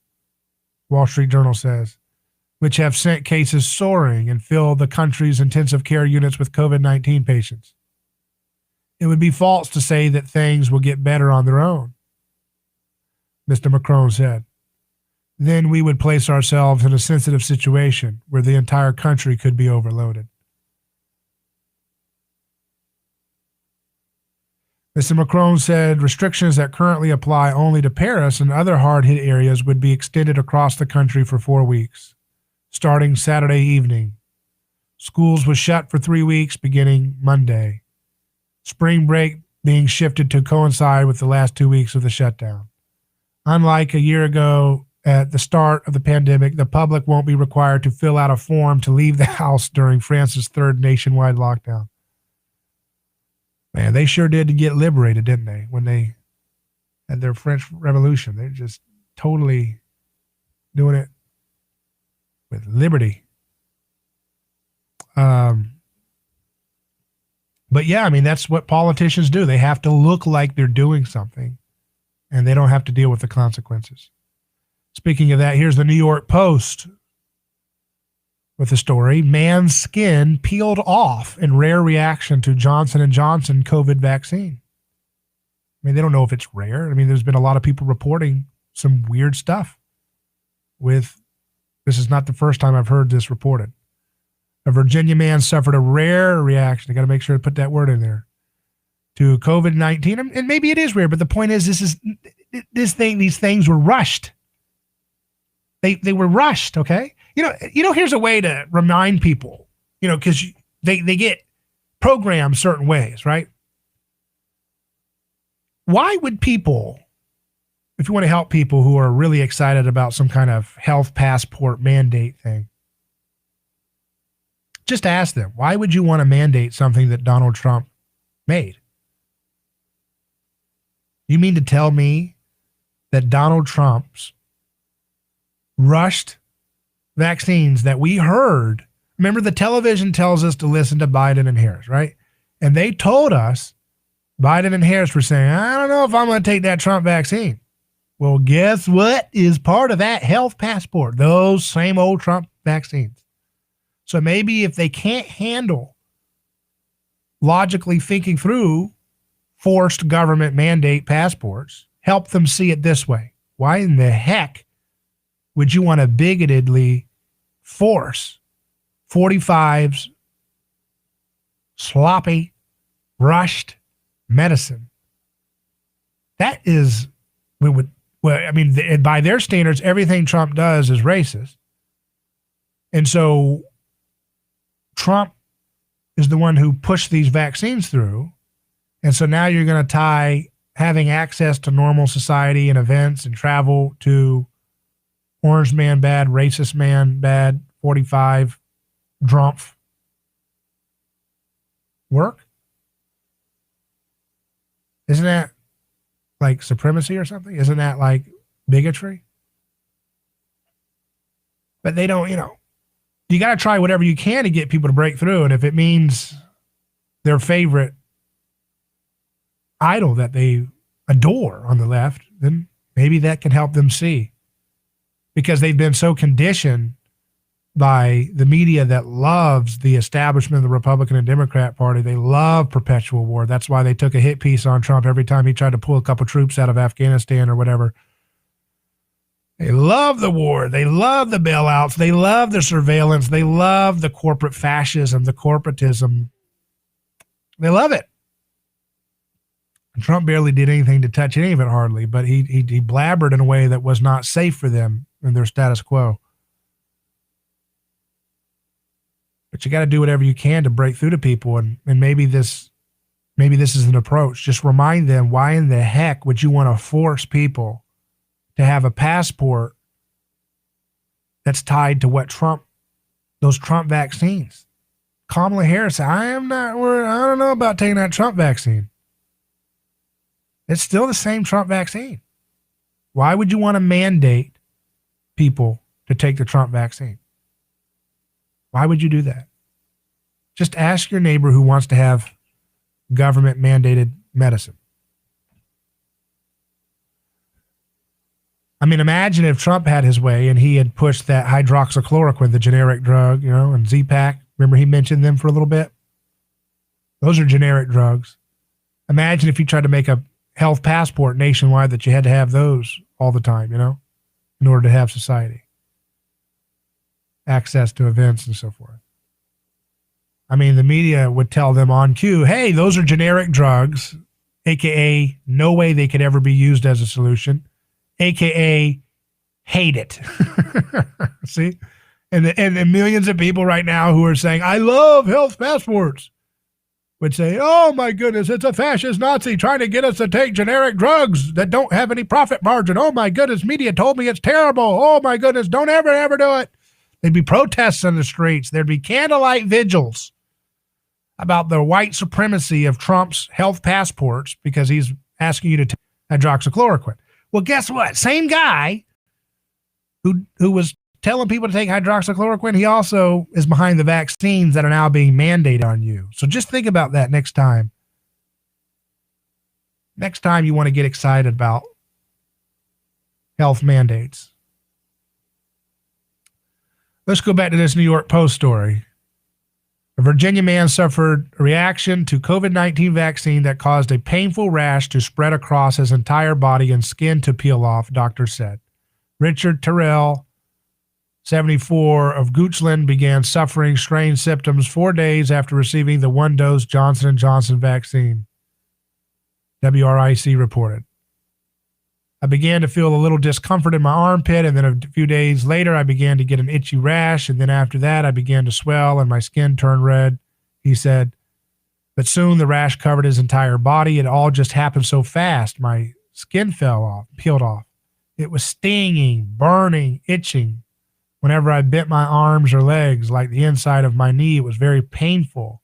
Wall Street Journal says, which have sent cases soaring and filled the country's intensive care units with COVID-19 patients. It would be false to say that things will get better on their own, Mr. Macron said. Then we would place ourselves in a sensitive situation where the entire country could be overloaded. Mr. Macron said restrictions that currently apply only to Paris and other hard-hit areas would be extended across the country for 4 weeks, starting Saturday evening. Schools were shut for 3 weeks beginning Monday. Spring break being shifted to coincide with the last 2 weeks of the shutdown. Unlike a year ago at the start of the pandemic, the public won't be required to fill out a form to leave the house during France's third nationwide lockdown. Man, they sure did get liberated, didn't they? When they had their French Revolution, they're just totally doing it with liberty. But yeah, I mean, that's what politicians do. They have to look like they're doing something, and they don't have to deal with the consequences. Speaking of that, here's the New York Post with the story, man's skin peeled off in rare reaction to Johnson & Johnson COVID vaccine. I mean, they don't know if it's rare. I mean, there's been a lot of people reporting some weird stuff with, this is not the first time I've heard this reported. A Virginia man suffered a rare reaction. I got to make sure to put that word in there, to COVID-19. And maybe it is rare, but the point is, these things were rushed. They were rushed, okay? You know, here's a way to remind people, because they get programmed certain ways, right? Why would people, if you want to help people who are really excited about some kind of health passport mandate thing, just ask them, why would you want to mandate something that Donald Trump made? You mean to tell me that Donald Trump's rushed vaccines that we heard, remember the television tells us to listen to Biden and Harris, right? And they told us, Biden and Harris were saying, I don't know if I'm going to take that Trump vaccine. Well, guess what is part of that health passport? Those same old Trump vaccines. So maybe if they can't handle logically thinking through forced government mandate passports, help them see it this way. Why in the heck would you want to bigotedly force 45's sloppy, rushed medicine? That is, by their standards, everything Trump does is racist. And so Trump is the one who pushed these vaccines through. And so now you're going to tie having access to normal society and events and travel to orange man bad, racist man bad, 45 drumpf work? Isn't that like supremacy or something? Isn't that like bigotry? But they don't, you got to try whatever you can to get people to break through. And if it means their favorite idol that they adore on the left, then maybe that can help them see. Because they've been so conditioned by the media that loves the establishment of the Republican and Democrat Party. They love perpetual war. That's why they took a hit piece on Trump every time he tried to pull a couple troops out of Afghanistan or whatever. They love the war. They love the bailouts. They love the surveillance. They love the corporate fascism, the corporatism. They love it. And Trump barely did anything to touch any of it, hardly, but he blabbered in a way that was not safe for them in their status quo. But you got to do whatever you can to break through to people, and maybe this maybe this is an approach. Just remind them, why in the heck would you want to force people to have a passport that's tied to those Trump vaccines? Kamala Harris said, I don't know about taking that Trump vaccine. It's still the same Trump vaccine. Why would you want to mandate people to take the Trump vaccine? Why would you do that? Just ask your neighbor who wants to have government mandated medicine. I mean, imagine if Trump had his way and he had pushed that hydroxychloroquine, the generic drug, and Z-Pak. Remember he mentioned them for a little bit? Those are generic drugs. Imagine if you tried to make a health passport nationwide that you had to have those all the time, in order to have society. Access to events and so forth. I mean, the media would tell them on cue, hey, those are generic drugs, AKA no way they could ever be used as a solution, AKA hate it. See? And millions of people right now who are saying, I love health passports, would say, oh my goodness, it's a fascist Nazi trying to get us to take generic drugs that don't have any profit margin. Oh my goodness, media told me it's terrible. Oh my goodness, don't ever do it. There'd be protests on the streets. There'd be candlelight vigils about the white supremacy of Trump's health passports because he's asking you to take hydroxychloroquine. Well, guess what? Same guy who was telling people to take hydroxychloroquine, he also is behind the vaccines that are now being mandated on you. So just think about that next time. Next time you want to get excited about health mandates. Let's go back to this New York Post story. A Virginia man suffered a reaction to COVID-19 vaccine that caused a painful rash to spread across his entire body and skin to peel off, doctors said. Richard Terrell, 74, of Goochland, began suffering strange symptoms 4 days after receiving the one-dose Johnson & Johnson vaccine, WRIC reported. I began to feel a little discomfort in my armpit, and then a few days later, I began to get an itchy rash, and then after that, I began to swell, and my skin turned red, he said. But soon the rash covered his entire body. It all just happened so fast. My skin peeled off. It was stinging, burning, itching. Whenever I bent my arms or legs, like the inside of my knee, it was very painful,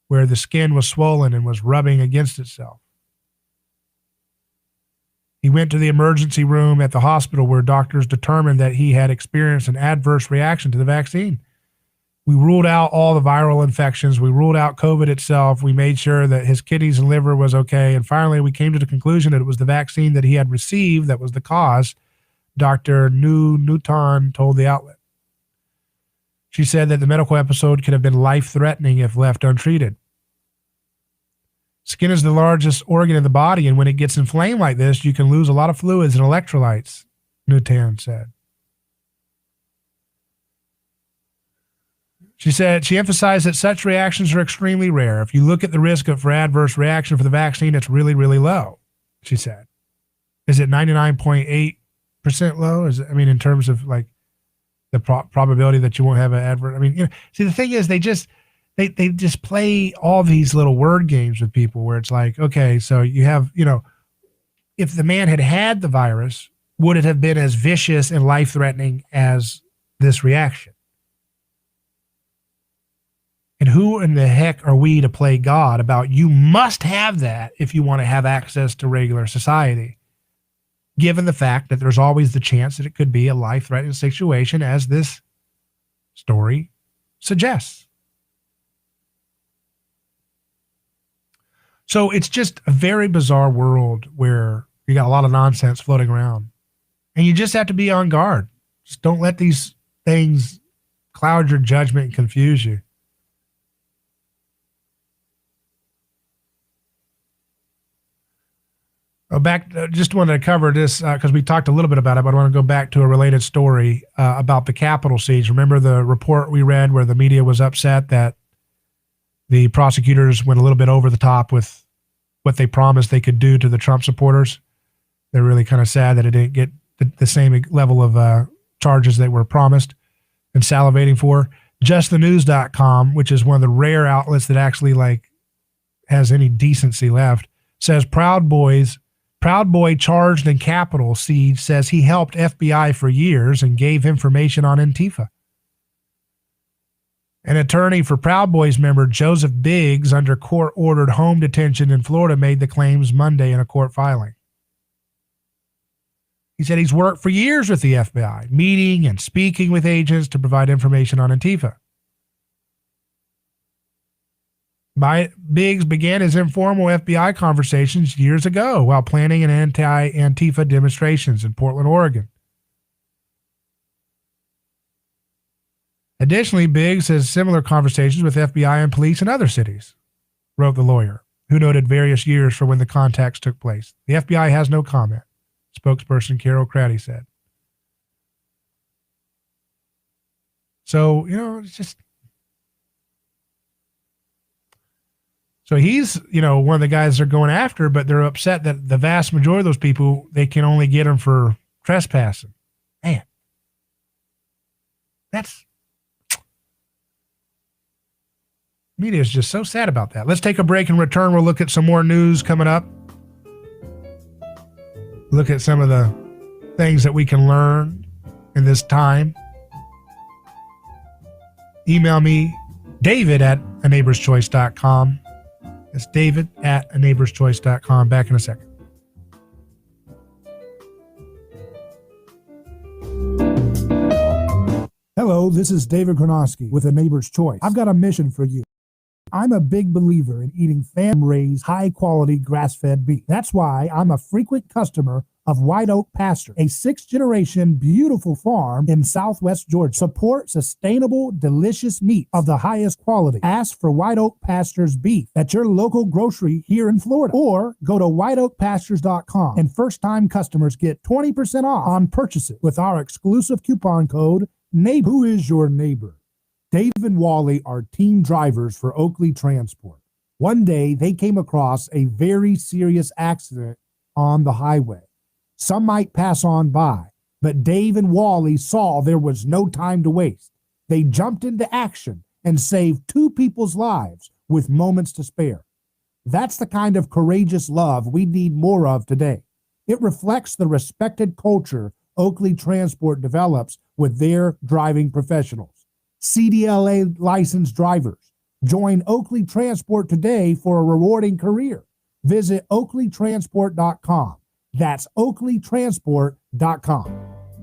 where the skin was swollen and was rubbing against itself. He went to the emergency room at the hospital where doctors determined that he had experienced an adverse reaction to the vaccine. We ruled out all the viral infections. We ruled out COVID itself. We made sure that his kidneys and liver was okay. And finally, we came to the conclusion that it was the vaccine that he had received that was the cause, Dr. Newton told the outlet. She said that the medical episode could have been life-threatening if left untreated. Skin is the largest organ in the body, and when it gets inflamed like this, you can lose a lot of fluids and electrolytes, Newton said. She emphasized that such reactions are extremely rare. If you look at the risk for adverse reaction for the vaccine, it's really, really low, she said. Is it 99.8% low? In terms of like the probability that you won't have an adverse, see, the thing is they just play all these little word games with people where it's like, okay, so you have, if the man had the virus, would it have been as vicious and life-threatening as this reaction? And who in the heck are we to play God about you must have that if you want to have access to regular society, given the fact that there's always the chance that it could be a life-threatening situation, as this story suggests. So it's just a very bizarre world where you got a lot of nonsense floating around. And you just have to be on guard. Just don't let these things cloud your judgment and confuse you. Just wanted to cover this because we talked a little bit about it, but I want to go back to a related story about the Capitol siege. Remember the report we read where the media was upset that the prosecutors went a little bit over the top with what they promised they could do to the Trump supporters? They're really kind of sad that it didn't get the same level of charges that were promised and salivating for. JustTheNews.com, which is one of the rare outlets that actually has any decency left, says Proud Boy charged in Capitol siege says he helped FBI for years and gave information on Antifa. An attorney for Proud Boys member Joseph Biggs, under court-ordered home detention in Florida, made the claims Monday in a court filing. He said he's worked for years with the FBI, meeting and speaking with agents to provide information on Antifa. Biggs began his informal FBI conversations years ago while planning an anti-Antifa demonstrations in Portland, Oregon. Additionally, Biggs has similar conversations with FBI and police in other cities, wrote the lawyer, who noted various years for when the contacts took place. The FBI has no comment, spokesperson Carol Craddy said. So, it's just... So he's, one of the guys they're going after, but they're upset that the vast majority of those people, they can only get them for trespassing. Man. Media is just so sad about that. Let's take a break and return. We'll look at some more news coming up. Look at some of the things that we can learn in this time. Email me, david@aneighborschoice.com. It's david@aneighborschoice.com. Back in a second. Hello, this is David Gronowski with A Neighbor's Choice. I've got a mission for you. I'm a big believer in eating farm-raised, high-quality, grass-fed beef. That's why I'm a frequent customer of White Oak Pasture, a 6th-generation beautiful farm in southwest Georgia. Support sustainable, delicious meat of the highest quality. Ask for White Oak Pasture's beef at your local grocery here in Florida, or go to whiteoakpastures.com, and first-time customers get 20% off on purchases with our exclusive coupon code NEIGHBOR. Who is your neighbor? Dave and Wally are team drivers for Oakley Transport. One day, they came across a very serious accident on the highway. Some might pass on by, but Dave and Wally saw there was no time to waste. They jumped into action and saved 2 people's lives with moments to spare. That's the kind of courageous love we need more of today. It reflects the respected culture Oakley Transport develops with their driving professionals. CDLA licensed drivers. Join Oakley Transport today for a rewarding career. Visit oakleytransport.com. That's oakleytransport.com.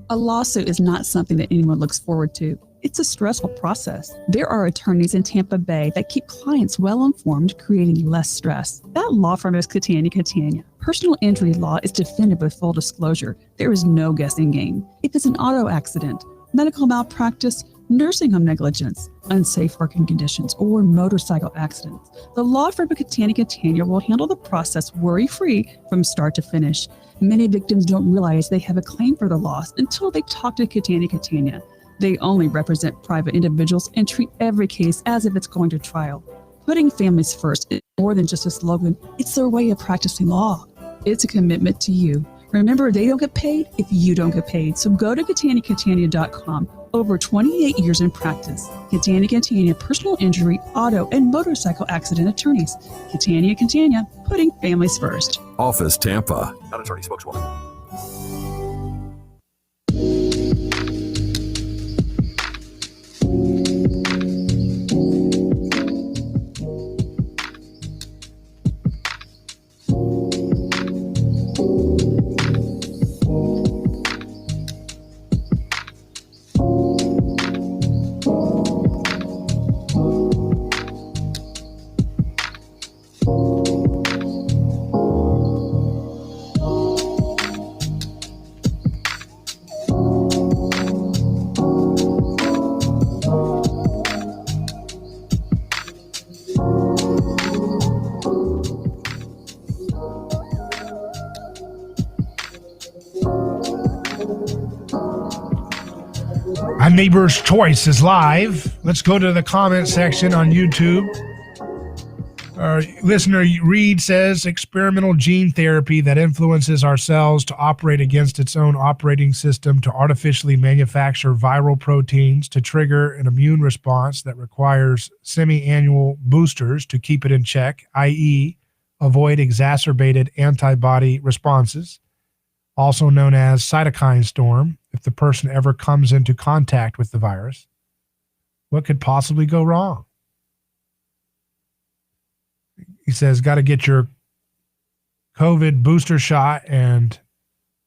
A lawsuit is not something that anyone looks forward to. It's a stressful process. There are attorneys in Tampa Bay that keep clients well informed, creating less stress. That law firm is Catania Catania. Personal injury law is defended with full disclosure. There is no guessing game. If it's an auto accident, medical malpractice, nursing home negligence, unsafe working conditions, or motorcycle accidents, the law firm of Catania Catania will handle the process worry-free from start to finish. Many victims don't realize they have a claim for the loss until they talk to Catania Catania. They only represent private individuals and treat every case as if it's going to trial. Putting families first is more than just a slogan. It's their way of practicing law. It's a commitment to you. Remember, they don't get paid if you don't get paid. So go to CataniaCatania.com. Over 28 years in practice. Catania Catania personal injury, auto, and motorcycle accident attorneys. Catania Catania, putting families first. Office Tampa. Not attorney spokeswoman. A Neighbor's Choice is live. Let's go to the comment section on YouTube. Listener Reed says experimental gene therapy that influences our cells to operate against its own operating system, to artificially manufacture viral proteins to trigger an immune response that requires semi-annual boosters to keep it in check, i.e., avoid exacerbated antibody responses, also known as cytokine storm, if the person ever comes into contact with the virus. What could possibly go wrong? He says, got to get your COVID booster shot and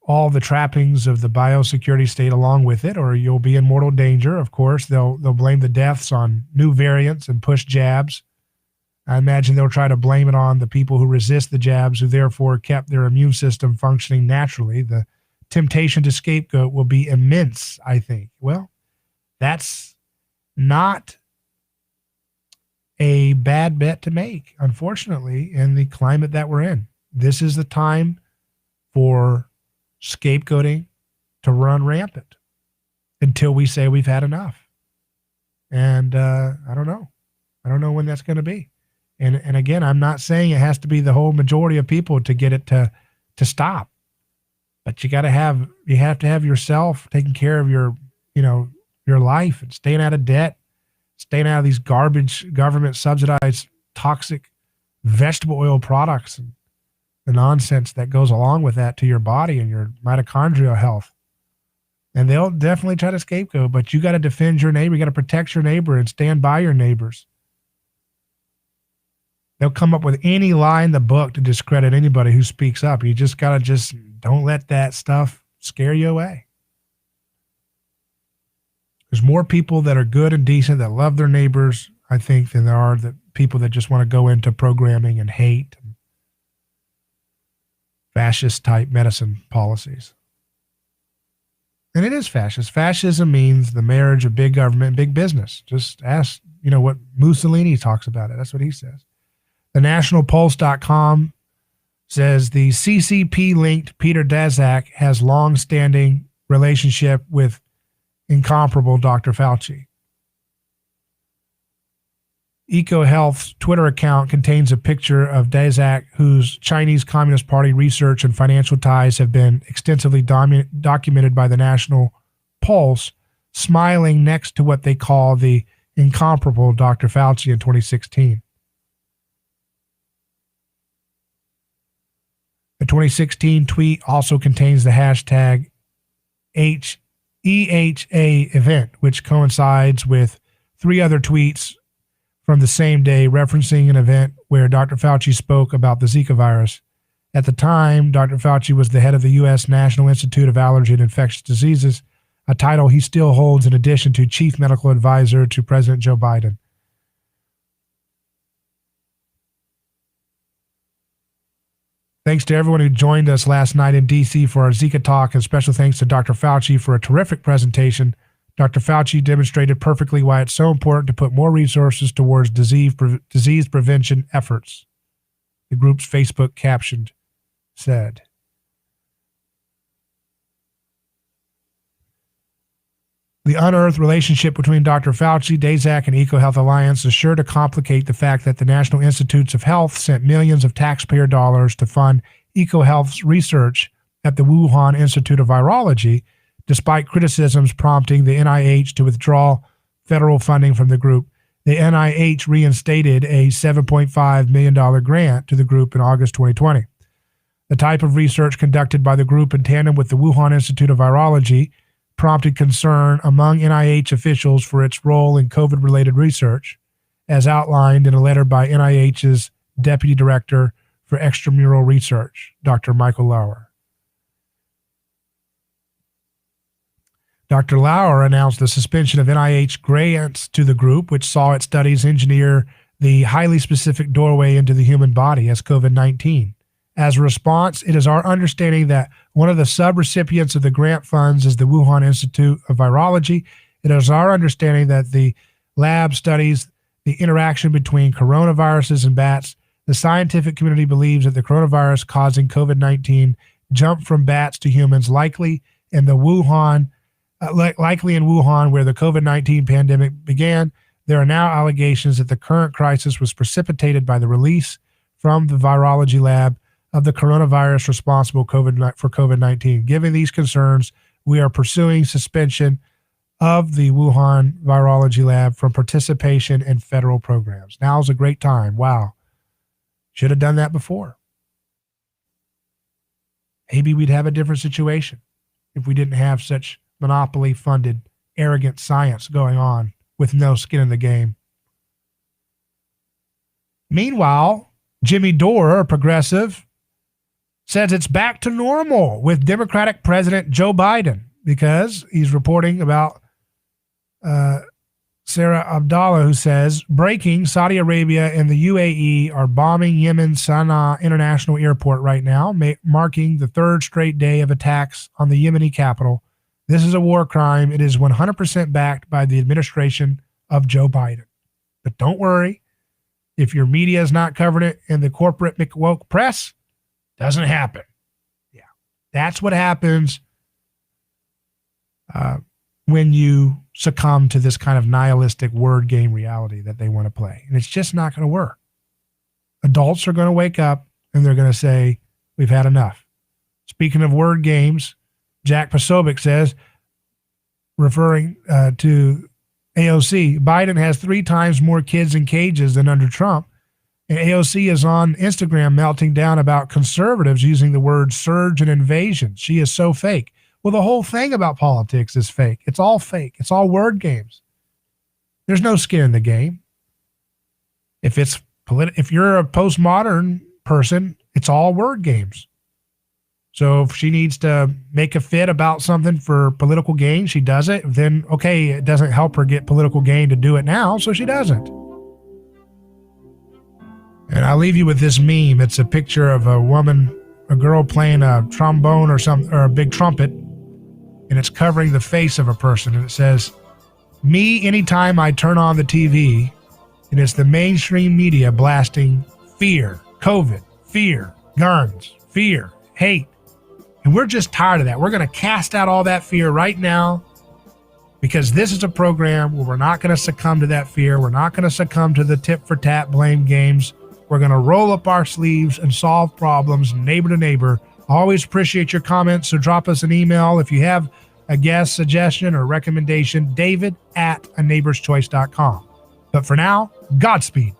all the trappings of the biosecurity state along with it, or you'll be in mortal danger. Of course, they'll blame the deaths on new variants and push jabs. I imagine they'll try to blame it on the people who resist the jabs, who therefore kept their immune system functioning naturally. The temptation to scapegoat will be immense, I think. Well, that's not a bad bet to make, unfortunately, in the climate that we're in. This is the time for scapegoating to run rampant until we say we've had enough. And I don't know. I don't know when that's going to be. And again, I'm not saying it has to be the whole majority of people to get it to stop. But you have to have yourself taking care of your life and staying out of debt, staying out of these garbage government subsidized toxic vegetable oil products and the nonsense that goes along with that to your body and your mitochondrial health. And they'll definitely try to scapegoat, but you got to defend your neighbor. You got to protect your neighbor and stand by your neighbors. They'll come up with any lie in the book to discredit anybody who speaks up. You just got to don't let that stuff scare you away. There's more people that are good and decent, that love their neighbors, I think, than there are the people that just want to go into programming and hate and fascist-type medicine policies. And it is fascist. Fascism means the marriage of big government and big business. Just ask, what Mussolini talks about it. That's what he says. TheNationalPulse.com says the CCP-linked Peter Daszak has long-standing relationship with incomparable Dr. Fauci. EcoHealth's Twitter account contains a picture of Daszak, whose Chinese Communist Party research and financial ties have been extensively documented by the National Pulse, smiling next to what they call the incomparable Dr. Fauci in 2016. The 2016 tweet also contains the hashtag EHA event, which coincides with 3 other tweets from the same day referencing an event where Dr. Fauci spoke about the Zika virus. At the time, Dr. Fauci was the head of the U.S. National Institute of Allergy and Infectious Diseases, a title he still holds in addition to chief medical advisor to President Joe Biden. Thanks to everyone who joined us last night in D.C. for our Zika talk, and special thanks to Dr. Fauci for a terrific presentation. Dr. Fauci demonstrated perfectly why it's so important to put more resources towards disease prevention efforts, the group's Facebook captioned said. The unearthed relationship between Dr. Fauci, Daszak, and EcoHealth Alliance is sure to complicate the fact that the National Institutes of Health sent millions of taxpayer dollars to fund EcoHealth's research at the Wuhan Institute of Virology, despite criticisms prompting the NIH to withdraw federal funding from the group. The NIH reinstated a $7.5 million grant to the group in August 2020. The type of research conducted by the group in tandem with the Wuhan Institute of Virology prompted concern among NIH officials for its role in COVID-related research, as outlined in a letter by NIH's Deputy Director for Extramural Research, Dr. Michael Lauer. Dr. Lauer announced the suspension of NIH grants to the group, which saw its studies engineer the highly specific doorway into the human body as COVID-19. As a response, it is our understanding that one of the subrecipients of the grant funds is the Wuhan Institute of Virology. It is our understanding that the lab studies the interaction between coronaviruses and bats. The scientific community believes that the coronavirus causing COVID-19 jumped from bats to humans, likely in Wuhan, where the COVID-19 pandemic began. There are now allegations that the current crisis was precipitated by the release from the virology lab of the coronavirus responsible for COVID-19. Given these concerns, we are pursuing suspension of the Wuhan virology lab from participation in federal programs. Now's a great time. Wow. Should have done that before. Maybe we'd have a different situation if we didn't have such monopoly-funded, arrogant science going on with no skin in the game. Meanwhile, Jimmy Dore, a progressive, says it's back to normal with Democratic President Joe Biden because he's reporting about Sarah Abdallah, who says, breaking, Saudi Arabia and the UAE are bombing Yemen's Sana'a International Airport right now, marking the third straight day of attacks on the Yemeni capital. This is a war crime. It is 100% backed by the administration of Joe Biden. But don't worry, if your media is not covering it in the corporate McWoke press, doesn't happen. Yeah, that's what happens when you succumb to this kind of nihilistic word game reality that they want to play. And it's just not going to work. Adults are going to wake up and they're going to say, we've had enough. Speaking of word games, Jack Posobiec says, referring to AOC, Biden has 3 times more kids in cages than under Trump. And AOC is on Instagram melting down about conservatives using the word surge and invasion. She is so fake. Well, the whole thing about politics is fake. It's all fake. It's all word games. There's no skin in the game. If you're a postmodern person, it's all word games. So if she needs to make a fit about something for political gain, she does it. Then, okay, it doesn't help her get political gain to do it now, so she doesn't. And I'll leave you with this meme. It's a picture of a girl playing a trombone or a big trumpet, and it's covering the face of a person. And it says, me anytime I turn on the TV, and it's the mainstream media blasting fear, COVID, fear, guns, fear, hate. And we're just tired of that. We're going to cast out all that fear right now because this is a program where we're not going to succumb to that fear. We're not going to succumb to the tit for tat blame games. We're going to roll up our sleeves and solve problems neighbor to neighbor. I always appreciate your comments, so drop us an email if you have a guest suggestion or recommendation, david@aneighborschoice.com. But for now, Godspeed.